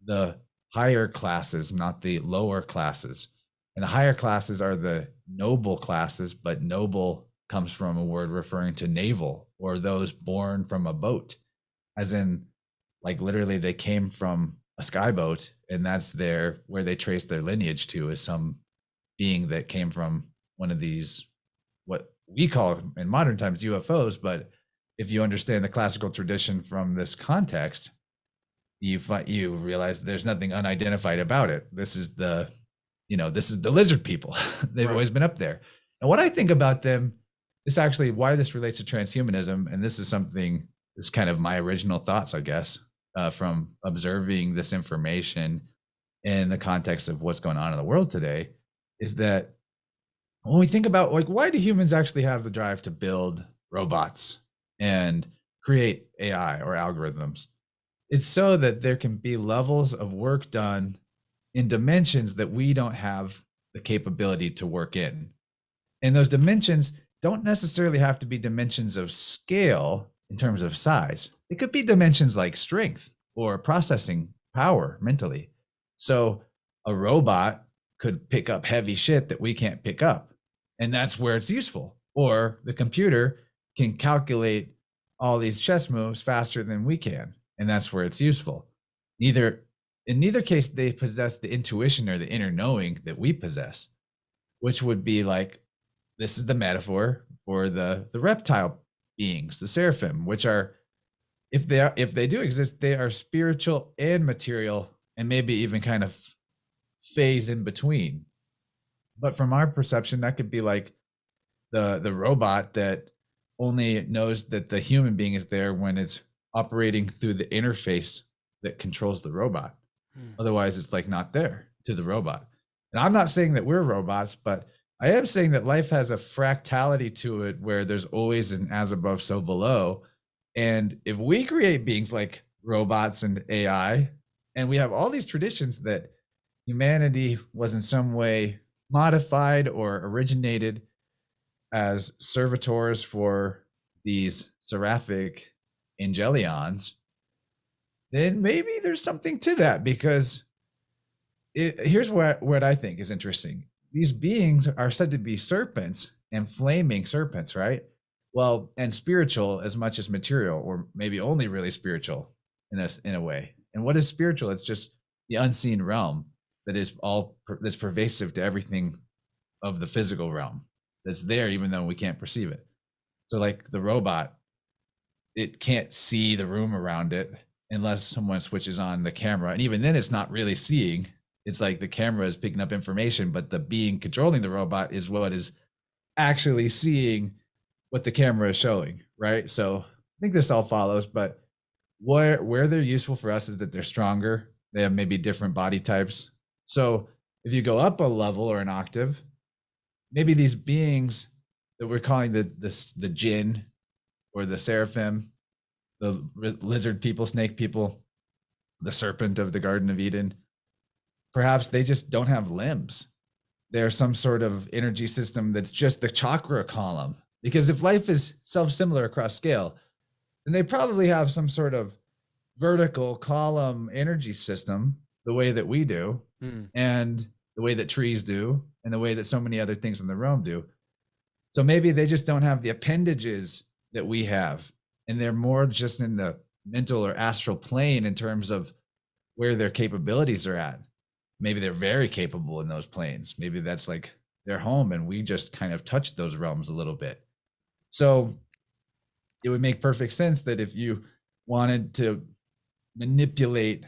the higher classes, not the lower classes. And the higher classes are the noble classes, but noble comes from a word referring to naval, or those born from a boat, as in, like, literally they came from a skyboat, and that's where they trace their lineage to, is some being that came from one of these, what we call in modern times UFOs. But if you understand the classical tradition from this context, you realize there's nothing unidentified about it. This is the lizard people. They've Right. always been up there. And what I think about them is actually why this relates to transhumanism. And this is something, this is kind of my original thoughts, I guess, from observing this information in the context of what's going on in the world today, is that when we think about, like, why do humans actually have the drive to build robots and create AI or algorithms? It's so that there can be levels of work done in dimensions that we don't have the capability to work in. And those dimensions don't necessarily have to be dimensions of scale in terms of size. It could be dimensions like strength or processing power mentally. So a robot could pick up heavy shit that we can't pick up, and that's where it's useful. Or the computer can calculate all these chess moves faster than we can, and that's where it's useful. In neither case, they possess the intuition or the inner knowing that we possess, which would be like, this is the metaphor for the reptile beings, the seraphim, which are, if they do exist, they are spiritual and material, and maybe even kind of phase in between. But from our perception, that could be like the robot that only knows that the human being is there when it's operating through the interface that controls the robot. Otherwise, it's like not there to the robot. And I'm not saying that we're robots, but I am saying that life has a fractality to it, where there's always an as above, so below. And if we create beings like robots and AI, and we have all these traditions that humanity was in some way modified or originated as servitors for these seraphic angelions, then maybe there's something to that. Because here's what I think is interesting. These beings are said to be serpents, and flaming serpents, right? Well, and spiritual as much as material, or maybe only really spiritual in a way. And what is spiritual? It's just the unseen realm that is that's pervasive to everything of the physical realm, that's there even though we can't perceive it. So like the robot, it can't see the room around it unless someone switches on the camera, and even then it's not really seeing. It's like the camera is picking up information, but the being controlling the robot is what is actually seeing what the camera is showing, right? So I think this all follows. But where they're useful for us is that they're stronger. They have maybe different body types. So if you go up a level or an octave, maybe these beings that we're calling the jinn or the seraphim, the lizard people, snake people, the serpent of the Garden of Eden, perhaps they just don't have limbs. there's some sort of energy system that's just the chakra column. Because if life is self-similar across scale, then they probably have some sort of vertical column energy system the way that we do, and the way that trees do, and the way that so many other things in the realm do. So maybe they just don't have the appendages that we have, and they're more just in the mental or astral plane in terms of where their capabilities are at. Maybe they're very capable in those planes. Maybe that's like their home, and we just kind of touched those realms a little bit. So it would make perfect sense that if you wanted to manipulate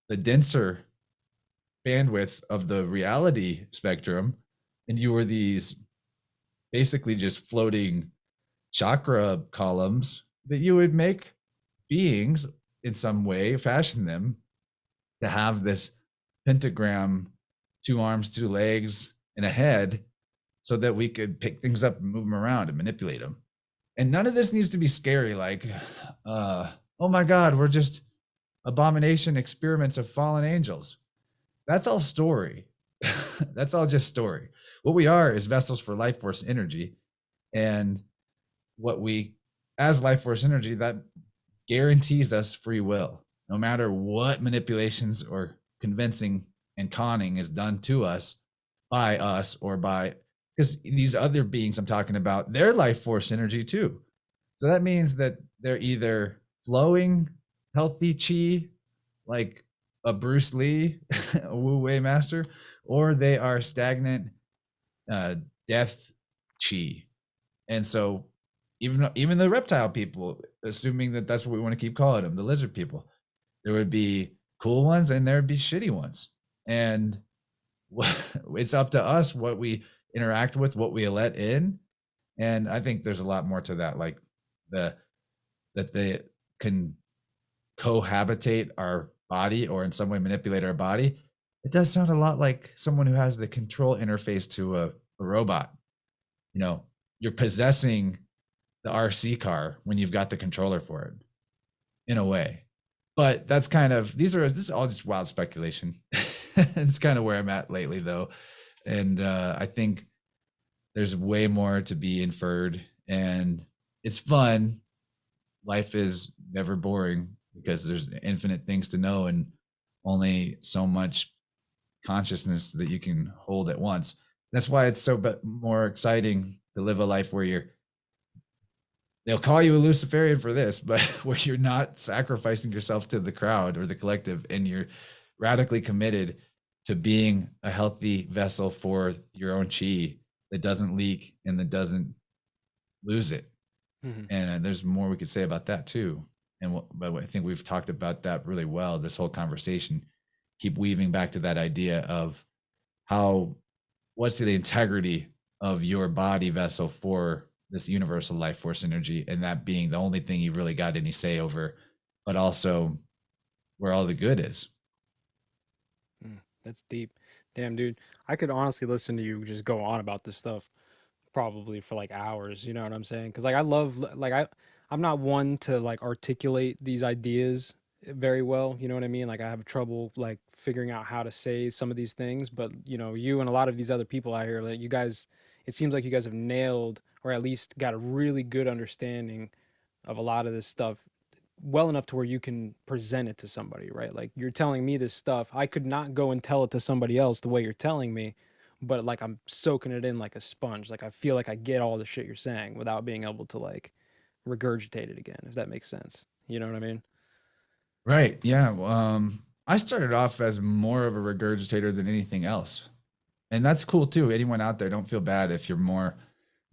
the denser bandwidth of the reality spectrum, and you were these basically just floating chakra columns, that you would make beings in some way, fashion them to have this pentagram, 2 arms, 2 legs, and a head, so that we could pick things up and move them around and manipulate them. And none of this needs to be scary, like, oh my God, we're just abomination experiments of fallen angels. That's all story. That's all just story. What we are is vessels for life force energy. And what we, as life force energy, that guarantees us free will, no matter what manipulations or convincing and conning is done to us, by us, or by, because these other beings I'm talking about, they're life force energy too. So that means that they're either flowing healthy chi, like a Bruce Lee, a Wu Wei master, or they are stagnant death chi. And so even the reptile people, assuming that that's what we want to keep calling them, the lizard people, there would be cool ones and there would be shitty ones. And it's up to us what we interact with, what we let in. And I think there's a lot more to that, like that they can cohabitate our body or in some way manipulate our body. It does sound a lot like someone who has the control interface to a robot. You know, you're possessing the RC car when you've got the controller for it, in a way. But that's kind of, this is all just wild speculation. It's kind of where I'm at lately, though. And I think there's way more to be inferred, and it's fun. Life is never boring because there's infinite things to know and only so much consciousness that you can hold at once. That's why it's so more exciting to live a life where they'll call you a Luciferian for this, but where you're not sacrificing yourself to the crowd or the collective, and you're radically committed to being a healthy vessel for your own chi that doesn't leak and that doesn't lose it. And there's more we could say about that too. But I think we've talked about that really well, this whole conversation. Keep weaving back to that idea of what's the integrity of your body vessel for this universal life force energy, and that being the only thing you've really got any say over, but also where all the good is. That's deep. Damn, dude. I could honestly listen to you just go on about this stuff probably for like hours, you know what I'm saying? Because like I love, like I'm not one to like articulate these ideas very well, you know what I mean? Like I have trouble like figuring out how to say some of these things, but you know, you and a lot of these other people out here, like you guys, it seems like you guys have nailed, or at least got a really good understanding of a lot of this stuff well enough to where you can present it to somebody, right? Like you're telling me this stuff, I could not go and tell it to somebody else the way you're telling me, but like I'm soaking it in like a sponge. Like I feel like I get all the shit you're saying without being able to like regurgitate it again, if that makes sense. You know what I mean? Right. Yeah. I started off as more of a regurgitator than anything else. And that's cool too. Anyone out there, don't feel bad if you're more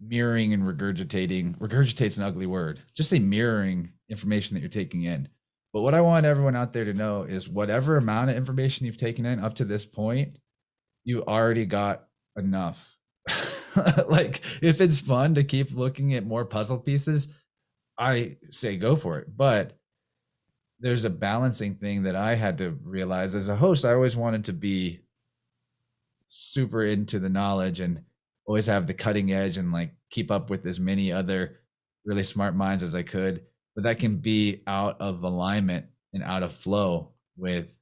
mirroring and regurgitating. Regurgitate's an ugly word. Just say mirroring information that you're taking in. But what I want everyone out there to know is whatever amount of information you've taken in up to this point, you already got enough. Like if it's fun to keep looking at more puzzle pieces, I say go for it. But there's a balancing thing that I had to realize as a host. I always wanted to be super into the knowledge and always have the cutting edge and like keep up with as many other really smart minds as I could. But that can be out of alignment and out of flow with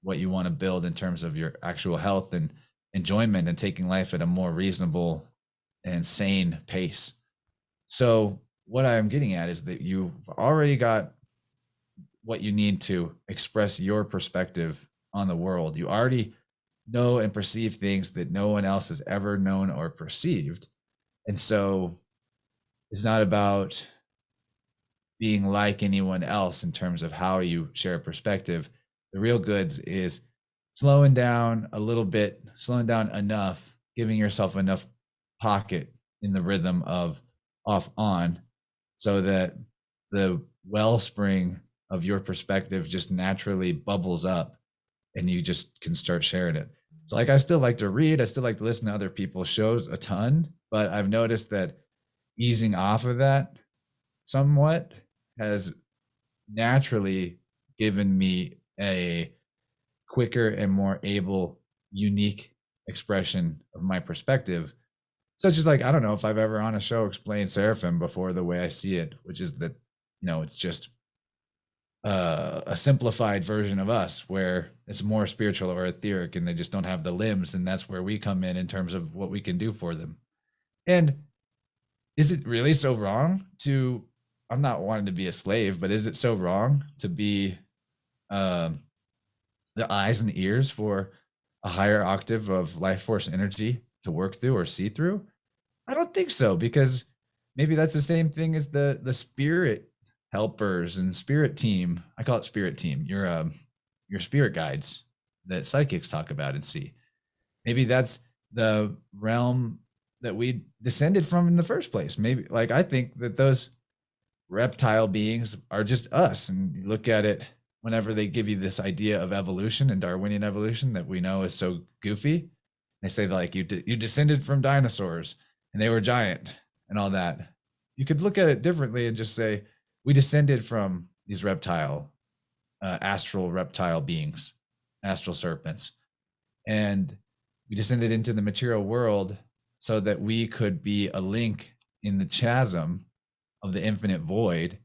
what you want to build in terms of your actual health and enjoyment and taking life at a more reasonable and sane pace. So what I'm getting at is that you've already got what you need to express your perspective on the world. You already know and perceive things that no one else has ever known or perceived. And so it's not about being like anyone else in terms of how you share a perspective. The real goods is slowing down a little bit, slowing down enough, giving yourself enough pocket in the rhythm of off on so that the wellspring of your perspective just naturally bubbles up and you just can start sharing it. So like I still like to read, I still like to listen to other people's shows a ton, but I've noticed that easing off of that somewhat has naturally given me a quicker and more able, unique expression of my perspective. Such as like, I don't know if I've ever on a show explained Seraphim before the way I see it, which is that, it's just a simplified version of us where it's more spiritual or etheric and they just don't have the limbs. And that's where we come in terms of what we can do for them. And is it really so wrong to, I'm not wanting to be a slave, but is it so wrong to be um, the eyes and ears for a higher octave of life force energy to work through or see through? I don't think so, because maybe that's the same thing as the spirit helpers and spirit team. I call it spirit team. Your spirit guides that psychics talk about and see. Maybe that's the realm that we descended from in the first place. Maybe, like, I think that those reptile beings are just us. And you look at it whenever they give you this idea of evolution and Darwinian evolution that we know is so goofy. They say like you descended from dinosaurs and they were giant and all that. You could look at it differently and just say we descended from these astral reptile beings, astral serpents, and we descended into the material world so that we could be a link in the chasm of the infinite void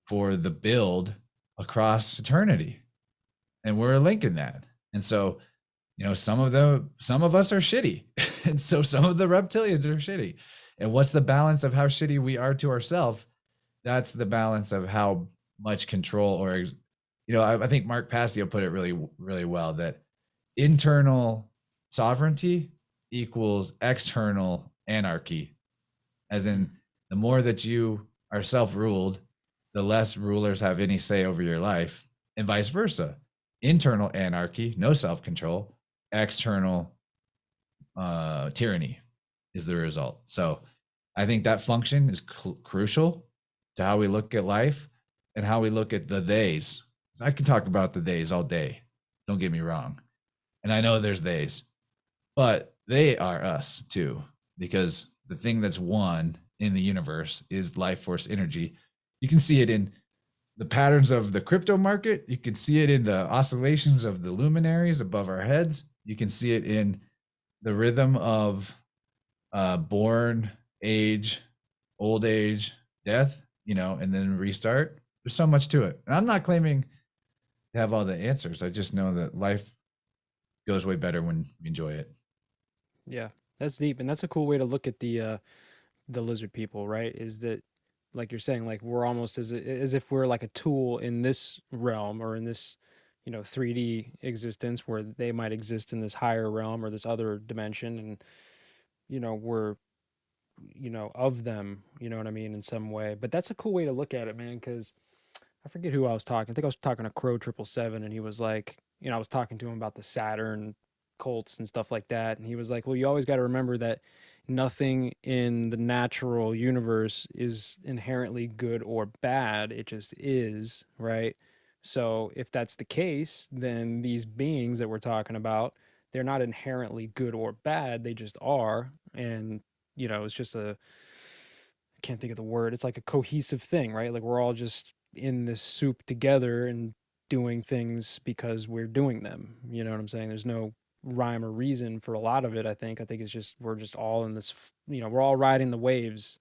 for the build across eternity. And we're a link in that. And so, some of us are shitty. And so some of the reptilians are shitty. And what's the balance of how shitty we are to ourselves? That's the balance of how much control or, I think Mark Passio put it really, really well that internal sovereignty equals external anarchy. As in, the more that you are self-ruled, the less rulers have any say over your life, and vice versa. Internal anarchy, no self-control. External tyranny is the result. So I think that function is crucial to how we look at life and how we look at the theys. I can talk about the theys all day. Don't get me wrong. And I know there's theys, but they are us too, because the thing that's one in the universe is life force energy. You can see it in the patterns of the crypto market. You can see it in the oscillations of the luminaries above our heads. You can see it in the rhythm of born, age, old age, death, and then restart. There's so much to it. And I'm not claiming to have all the answers. I just know that life goes way better when you enjoy it. Yeah, that's deep, and that's a cool way to look at the lizard people, right? Is that like you're saying, like we're almost as if we're like a tool in this realm or in this 3D existence where they might exist in this higher realm or this other dimension, and we're of them, you know what I mean, in some way. But that's a cool way to look at it, man, because I forget who I was talking. I think I was talking to Crow 777, and he was like, I was talking to him about the Saturn cults and stuff like that, and he was like, "Well, you always got to remember that nothing in the natural universe is inherently good or bad. It just is, right? So if that's the case, then these beings that we're talking about, they're not inherently good or bad. They just are, and it's just I can't think of the word. It's like a cohesive thing, right? Like we're all just in this soup together and doing things because we're doing them. You know what I'm saying? There's no rhyme or reason for a lot of it. I think it's just we're just all in this. We're all riding the waves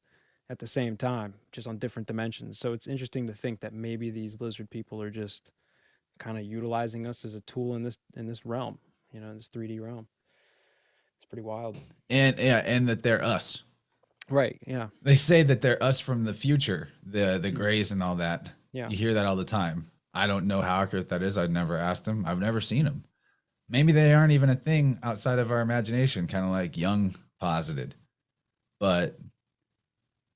at the same time, just on different dimensions. So it's interesting to think that maybe these lizard people are just kind of utilizing us as a tool in this realm. In this 3D realm. pretty wild. And yeah, and that they're us. Right. Yeah. They say that they're us from the future, the Mm. Greys and all that. Yeah. You hear that all the time. I don't know how accurate that is. I've never asked them. I've never seen them. Maybe they aren't even a thing outside of our imagination, kind of like Jung posited. But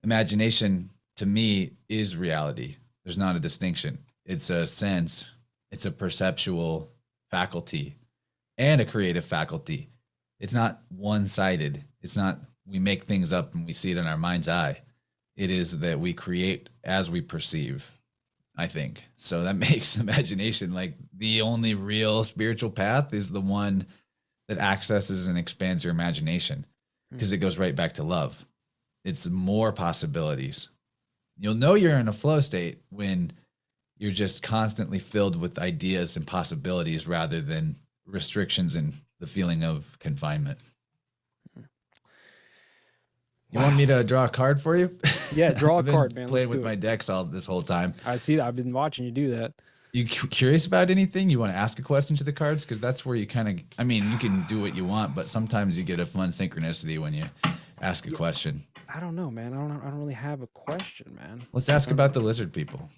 imagination, to me, is reality. There's not a distinction. It's a sense, it's a perceptual faculty and a creative faculty. It's not one-sided. It's not we make things up and we see it in our mind's eye. It is that we create as we perceive, I think. So that makes imagination like the only real spiritual path is the one that accesses and expands your imagination, because it goes right back to love. It's more possibilities. You'll know you're in a flow state when you're just constantly filled with ideas and possibilities rather than restrictions and the feeling of confinement. You want me to draw a card for you? Yeah, draw a I've been card, man. Playing Let's with do my it. decks all this whole time. I see that. I've been watching you do that. You curious about anything? You want to ask a question to the cards? Because that's where you kind of, I mean, you can do what you want, but sometimes you get a fun synchronicity when you ask a question. I don't know, man. I don't really have a question, man. Let's ask about the lizard people.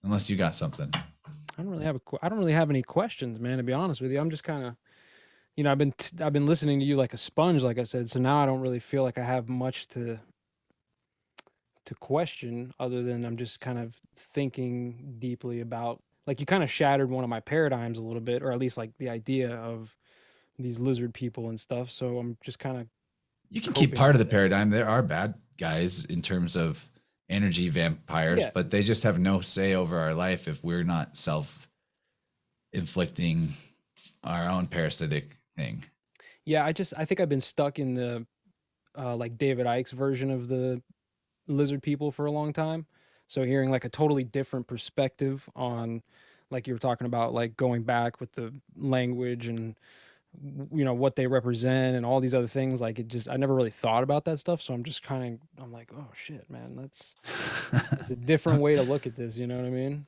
Unless you got something. I don't really have any questions, man, to be honest with you. I'm just kind of, you know, I've been listening to you like a sponge, like I said. So now I don't really feel like I have much to question, other than I'm just kind of thinking deeply about, like, you kind of shattered one of my paradigms a little bit, or at least like the idea of these lizard people and stuff. So I'm just kind of, You can keep coping part of with the paradigm. There are bad guys in terms of energy vampires, Yeah. but they just have no say over our life if we're not self-inflicting our own parasitic thing. yeah, I think I've been stuck in the like David Icke's version of the lizard people for a long time. So hearing like a totally different perspective on, like you were talking about, like going back with the language and you know what they represent and all these other things, like it just, I never really thought about that stuff. So I'm just kind of, I'm like, oh shit, man, it's a different way to look at this, you know what I mean?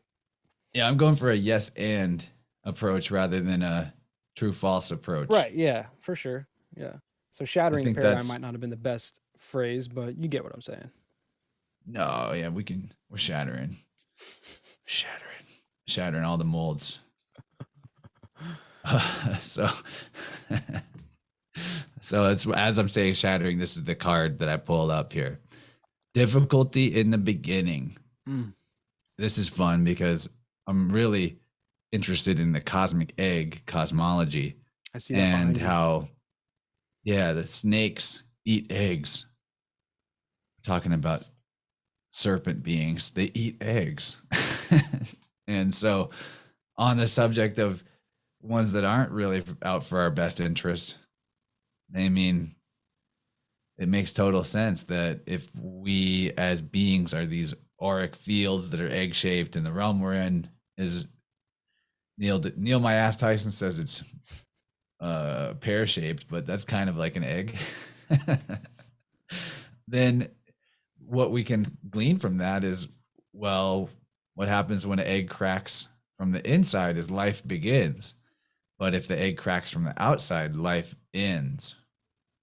Yeah, I'm going for a yes and approach rather than a true false approach. Right, yeah, for sure. Yeah. So shattering the think paradigm that's- might not have been the best phrase, but you get what I'm saying. No, yeah, we're shattering all the molds. So it's, as I'm saying shattering, this is the card that I pulled up here. Difficulty in the beginning. This is fun because I'm really interested in the cosmic egg cosmology. I see that and behind you. how the snakes eat eggs. Talking about serpent beings, they eat eggs. And so on the subject of ones that aren't really out for our best interest, I mean, it makes total sense that if we as beings are these auric fields that are egg shaped, and the realm we're in is Neil deGrasse Tyson says it's pear shaped, but that's kind of like an egg. Then what we can glean from that is, well, what happens when an egg cracks from the inside is life begins. But if the egg cracks from the outside, life ends.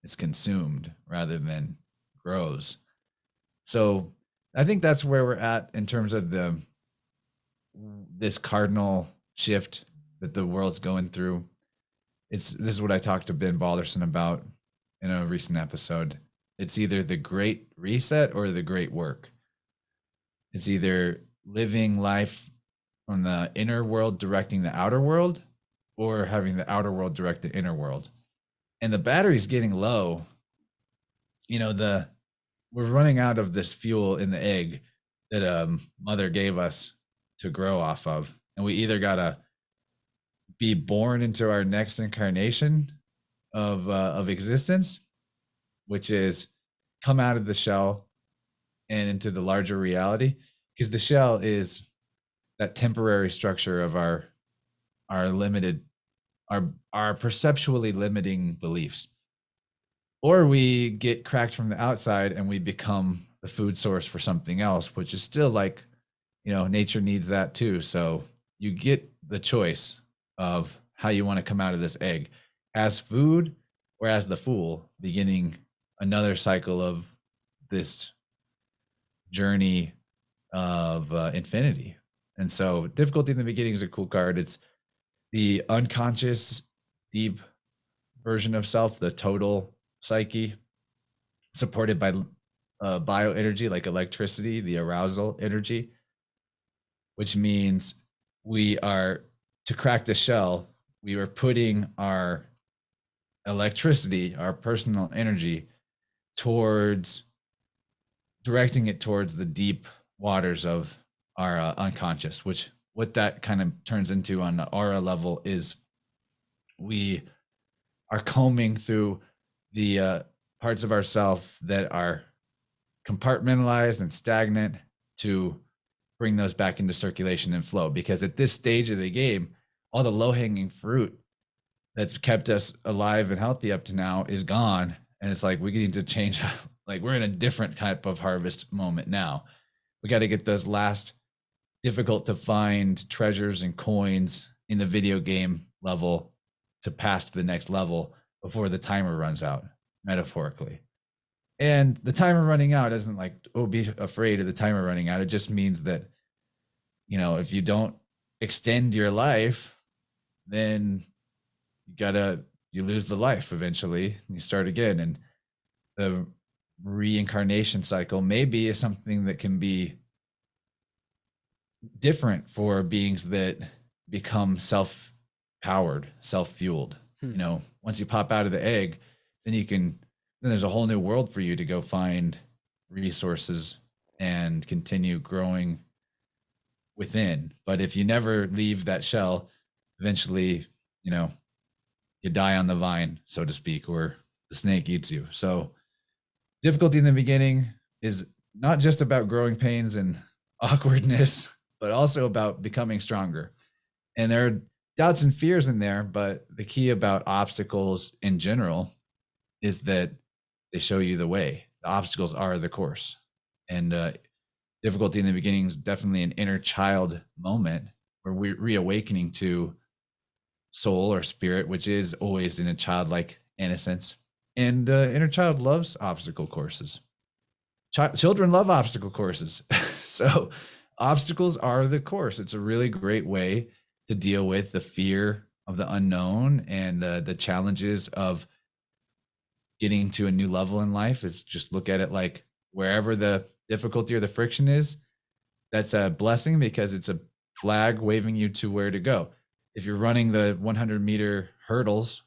It's consumed rather than grows. So I think that's where we're at in terms of this cardinal shift that the world's going through. This is what I talked to Ben Balderson about in a recent episode. It's either the great reset or the great work. It's either living life from the inner world directing the outer world, or having the outer world direct the inner world. And the battery's getting low. You know, we're running out of this fuel in the egg that mother gave us to grow off of. And we either gotta be born into our next incarnation of existence, which is come out of the shell and into the larger reality, because the shell is that temporary structure of our limited, our perceptually limiting beliefs. Or we get cracked from the outside and we become the food source for something else, which is still like, nature needs that too. So you get the choice of how you want to come out of this egg. as food or as the fool, beginning another cycle of this journey of infinity. And so difficulty in the beginning is a cool card. It's the unconscious, deep version of self, the total psyche, supported by bioenergy like electricity, the arousal energy, which means we are, to crack the shell, we are putting our electricity, our personal energy, towards directing it towards the deep waters of our unconscious, which what that kind of turns into on the aura level is we are combing through the parts of ourself that are compartmentalized and stagnant to bring those back into circulation and flow. Because at this stage of the game, all the low-hanging fruit that's kept us alive and healthy up to now is gone. And it's like we need to change. Like we're in a different type of harvest moment now. We got to get those last difficult to find treasures and coins in the video game level to pass to the next level before the timer runs out, metaphorically. And the timer running out isn't like, oh, be afraid of the timer running out. It just means that, you know, if you don't extend your life, then you lose the life eventually and you start again. And the reincarnation cycle maybe is something that can be different for beings that become self-powered, self-fueled. You know, once you pop out of the egg, then there's a whole new world for you to go find resources and continue growing within. But if you never leave that shell, eventually, you know, you die on the vine, so to speak, or the snake eats you. So difficulty in the beginning is not just about growing pains and awkwardness, but also about becoming stronger. And there are doubts and fears in there, but the key about obstacles in general is that they show you the way. The obstacles are the course. And difficulty in the beginning is definitely an inner child moment where we're reawakening to soul or spirit, which is always in a childlike innocence. And inner child loves obstacle courses. Children love obstacle courses. So obstacles are the course. It's a really great way to deal with the fear of the unknown and the challenges of getting to a new level in life. Is just look at it like wherever the difficulty or the friction is, that's a blessing because it's a flag waving you to where to go. If you're running the 100-meter hurdles,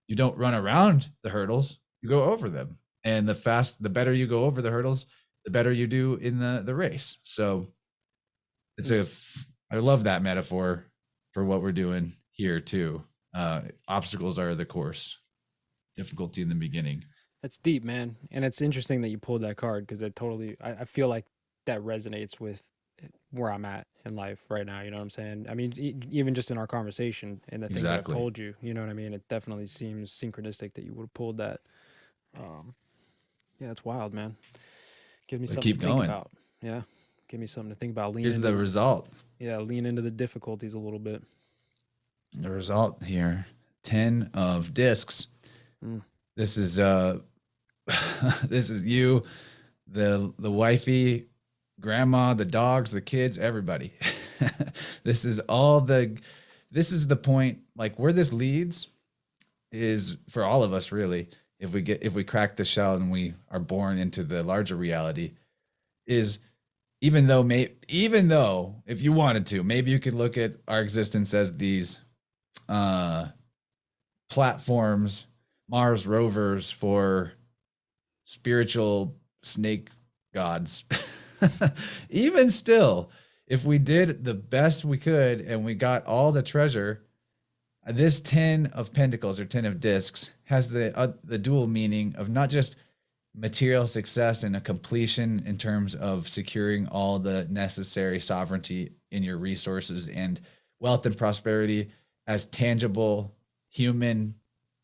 you don't run around the hurdles, you go over them. And the better you go over the hurdles, the better you do in the race. So I love that metaphor for what we're doing here too. Obstacles are the course, difficulty in the beginning. That's deep, man. And it's interesting that you pulled that card because I feel like that resonates with where I'm at in life right now. You know what I'm saying? I mean, even just in our conversation and the things that I've told you, you know what I mean? It definitely seems synchronistic that you would have pulled that. Yeah, it's wild, man. Give me something to think about. Yeah. Give me something to think about. Here's the result. Yeah, lean into the difficulties a little bit. The result here, 10 of discs. This is this is you, the wifey, grandma, the dogs, the kids, everybody. This is the point, like where this leads is for all of us really, if we crack the shell and we are born into the larger reality, is even though if you wanted to, maybe you could look at our existence as these platforms, Mars rovers for spiritual snake gods. Even still, if we did the best we could and we got all the treasure, this 10 of pentacles or 10 of discs has the dual meaning of not just material success and a completion in terms of securing all the necessary sovereignty in your resources and wealth and prosperity as tangible human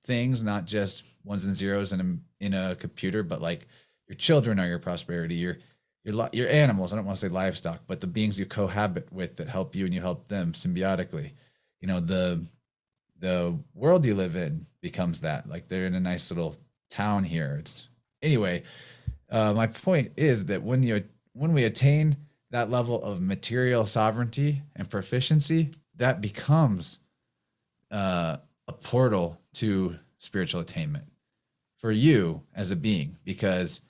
things, not just ones and zeros in a computer, but like your children are your prosperity, your animals. I don't want to say livestock, but the beings you cohabit with that help you and you help them symbiotically. You know, the the world you live in becomes that. Like they're in a nice little town here. It's anyway. My point is that when we attain that level of material sovereignty and proficiency, that becomes a portal to spiritual attainment for you as a being, because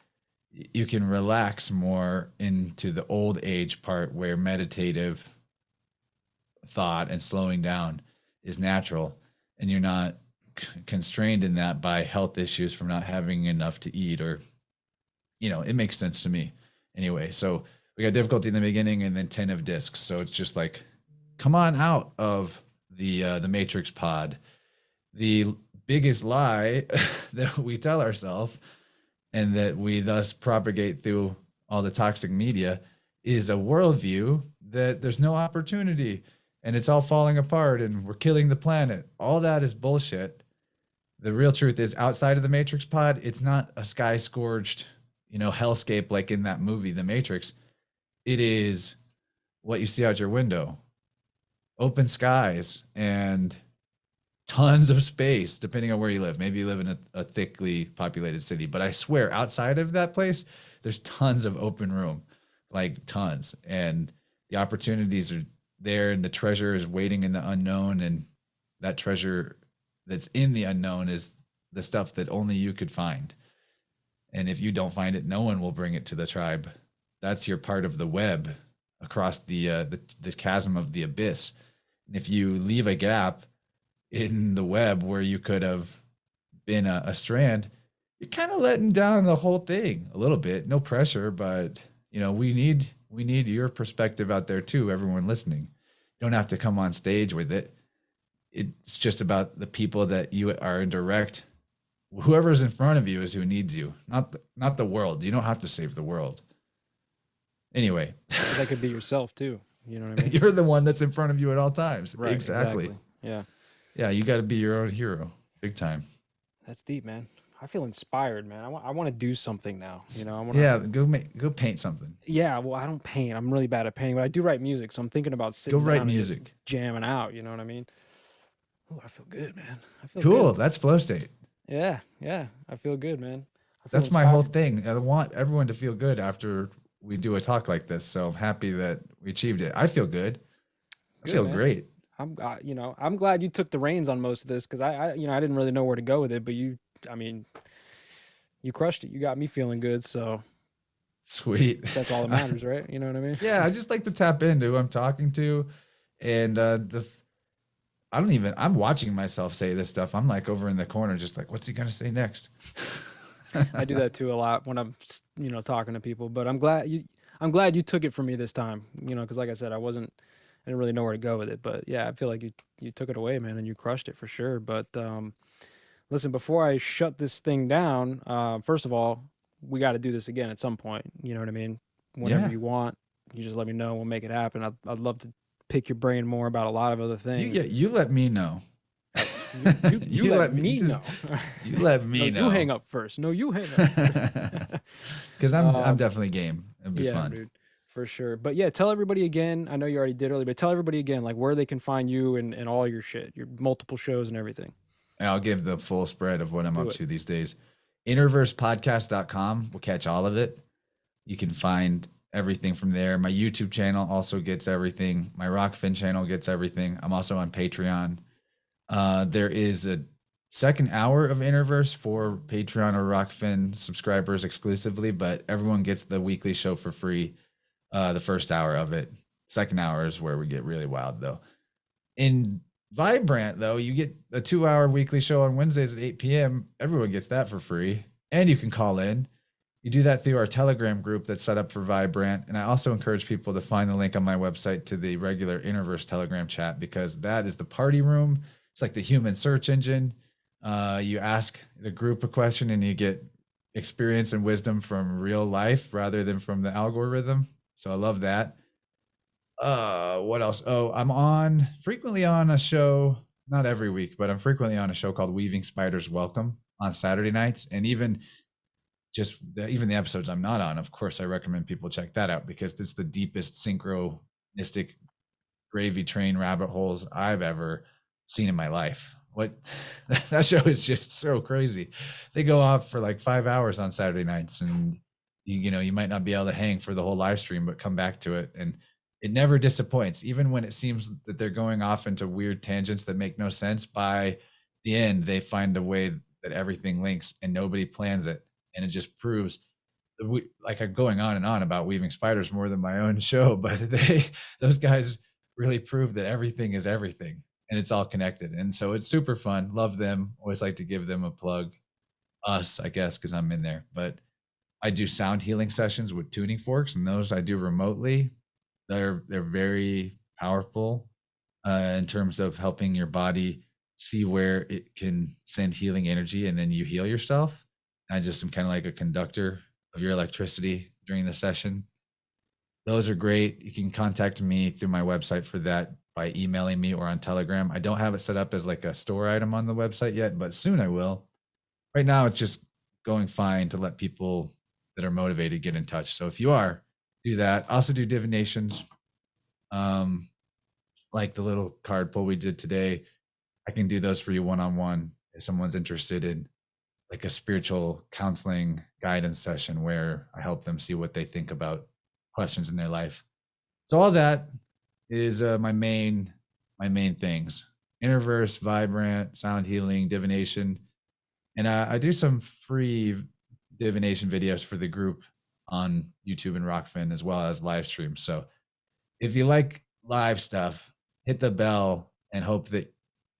you can relax more into the old age part where meditative thought and slowing down is natural, and you're not constrained in that by health issues from not having enough to eat, or it makes sense to me anyway. So we got difficulty in the beginning and then 10 of discs, so it's just like, come on out of the matrix pod. The biggest lie that we tell ourselves and that we thus propagate through all the toxic media is a worldview that there's no opportunity and it's all falling apart and we're killing the planet. All that is bullshit. The real truth is, outside of the matrix pod, it's not a sky scourged, hellscape like in that movie, The Matrix. It is what you see out your window. Open skies and tons of space, depending on where you live. Maybe you live in a thickly populated city, but I swear outside of that place, there's tons of open room, like tons. And the opportunities are there, and the treasure is waiting in the unknown. And that treasure that's in the unknown is the stuff that only you could find. And if you don't find it, no one will bring it to the tribe. That's your part of the web across the chasm of the abyss. And if you leave a gap in the web where you could have been a strand, you're kind of letting down the whole thing a little bit. No pressure, but we need your perspective out there too, everyone listening. You don't have to come on stage with it. It's just about the people that you are in direct. Whoever's in front of you is who needs you, not the world. You don't have to save the world. Anyway, that could be yourself too. You know what I mean? You're the one that's in front of you at all times. Right, Exactly. Yeah, you got to be your own hero, big time. That's deep, man. I feel inspired, man. I want to do something now. Go paint something. Yeah, well, I don't paint. I'm really bad at painting, but I do write music, so I'm thinking about sitting Go write down and just music. jamming out. You know what I mean? Oh, I feel good, man. I feel Cool. good. That's flow state. Yeah, I feel good, man. That's my whole thing. I want everyone to feel good after we do a talk like this. So I'm happy that we achieved it. I feel good. I feel great. I'm glad you took the reins on most of this, because I didn't really know where to go with it, but you crushed it. You got me feeling good. So sweet. That's all that matters, right? You know what I mean? Yeah. I just like to tap into who I'm talking to. And I'm watching myself say this stuff. I'm like over in the corner, just like, what's he going to say next? I do that too a lot when I'm, talking to people, but I'm glad you took it from me this time, because like I said, I didn't really know where to go with it, but yeah, I feel like you took it away, man, and you crushed it for sure. But listen, before I shut this thing down, first of all, we got to do this again at some point. You know what I mean? Whenever you want, you just let me know. We'll make it happen. I'd love to pick your brain more about a lot of other things. You let me know. You let me know. You let me know. You hang up first. No, you hang up first. Because I'm definitely game. It'd be fun. Dude, for sure. But yeah, tell everybody again. I know you already did earlier, but tell everybody again, like where they can find you and all your shit, your multiple shows and everything. And I'll give the full spread of what I'm up to these days. InnerVersePodcast.com will catch all of it. You can find everything from there. My YouTube channel also gets everything. My Rockfin channel gets everything. I'm also on Patreon. There is a second hour of InnerVerse for Patreon or Rockfin subscribers exclusively, but everyone gets the weekly show for free. The first hour of it. Second hour is where we get really wild, though. In Viibrant, though, you get a 2-hour weekly show on Wednesdays at 8 p.m. Everyone gets that for free, and you can call in. You do that through our Telegram group that's set up for Viibrant, and I also encourage people to find the link on my website to the regular InnerVerse Telegram chat, because that is the party room. It's like the human search engine. You ask the group a question, and you get experience and wisdom from real life rather than from the algorithm. So I love that. What else? Oh, I'm frequently on a show, not every week, but I'm frequently on a show called Weaving Spiders Welcome on Saturday nights. And even the episodes I'm not on, of course, I recommend people check that out, because it's the deepest synchronistic gravy train rabbit holes I've ever seen in my life. What that show is just so crazy. They go off for like 5 hours on Saturday nights, and you might not be able to hang for the whole live stream, but come back to it, and it never disappoints. Even when it seems that they're going off into weird tangents that make no sense, by the end they find a way that everything links, and nobody plans it, and it just proves. Like I'm going on and on about Weaving Spiders more than my own show, but those guys really prove that everything is everything and it's all connected. And so it's super fun. Love them. Always like to give them a plug. Us, I guess, because I'm in there. But I do sound healing sessions with tuning forks, and those I do remotely. They're very powerful in terms of helping your body see where it can send healing energy, and then you heal yourself. I just am kind of like a conductor of your electricity during the session. Those are great. You can contact me through my website for that by emailing me or on Telegram. I don't have it set up as like a store item on the website yet, but soon I will. Right now, it's just going fine to let people that are motivated get in touch. So if you are, do that. I also do divinations, like the little card pull we did today. I can do those for you one-on-one if someone's interested in like a spiritual counseling guidance session where I help them see what they think about questions in their life. So all that is my main things: InnerVerse, Vibrant, sound healing, divination, and I do some free divination videos for the group on YouTube and Rockfin, as well as live streams. So if you like live stuff, hit the bell and hope that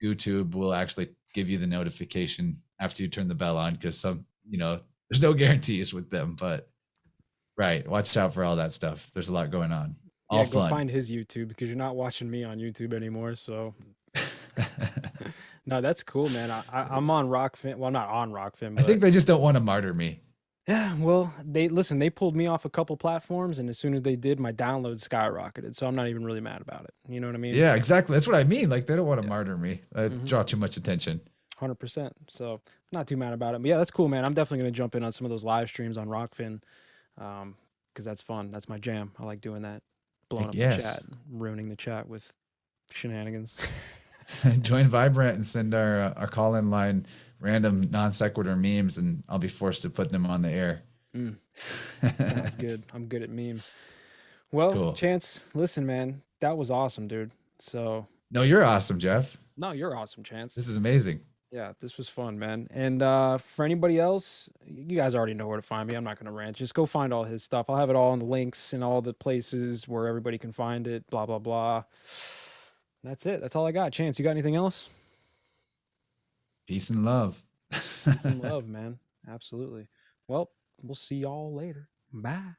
YouTube will actually give you the notification after you turn the bell on, because there's no guarantees with them, but right, watch out for all that stuff. There's a lot going on. All Yeah, go fun. find his YouTube, because you're not watching me on YouTube anymore. So no, that's cool, man. I'm on Rockfin. Well, not on Rockfin, I but think they just don't want to martyr me. yeah, well, they pulled me off a couple platforms, and as soon as they did, my download skyrocketed. So I'm not even really mad about it. You know what I mean? Yeah, exactly. That's what I mean. Like, they don't want to Yeah. martyr me. Mhm. Draw too much attention. 100%. So not too mad about it. But yeah, that's cool, man. I'm definitely gonna jump in on some of those live streams on Rockfin, because that's fun. That's my jam. I like doing that, blowing up the Yes. chat, ruining the chat with shenanigans. Join Vibrant and send our call-in line random non sequitur memes, and I'll be forced to put them on the air. Sounds good. I'm good at memes. Well, Cool. Chance, listen, man, that was awesome, dude. So No, you're awesome, Jeff. no, you're awesome, Chance. This is amazing. Yeah, this was fun, man. And for anybody else, you guys already know where to find me. I'm not going to rant. Just go find all his stuff. I'll have it all in the links in all the places where everybody can find it, blah, blah, blah. That's it. That's all I got. Chance, you got anything else? Peace and love. Peace and love, man. Absolutely. Well, we'll see y'all later. Bye.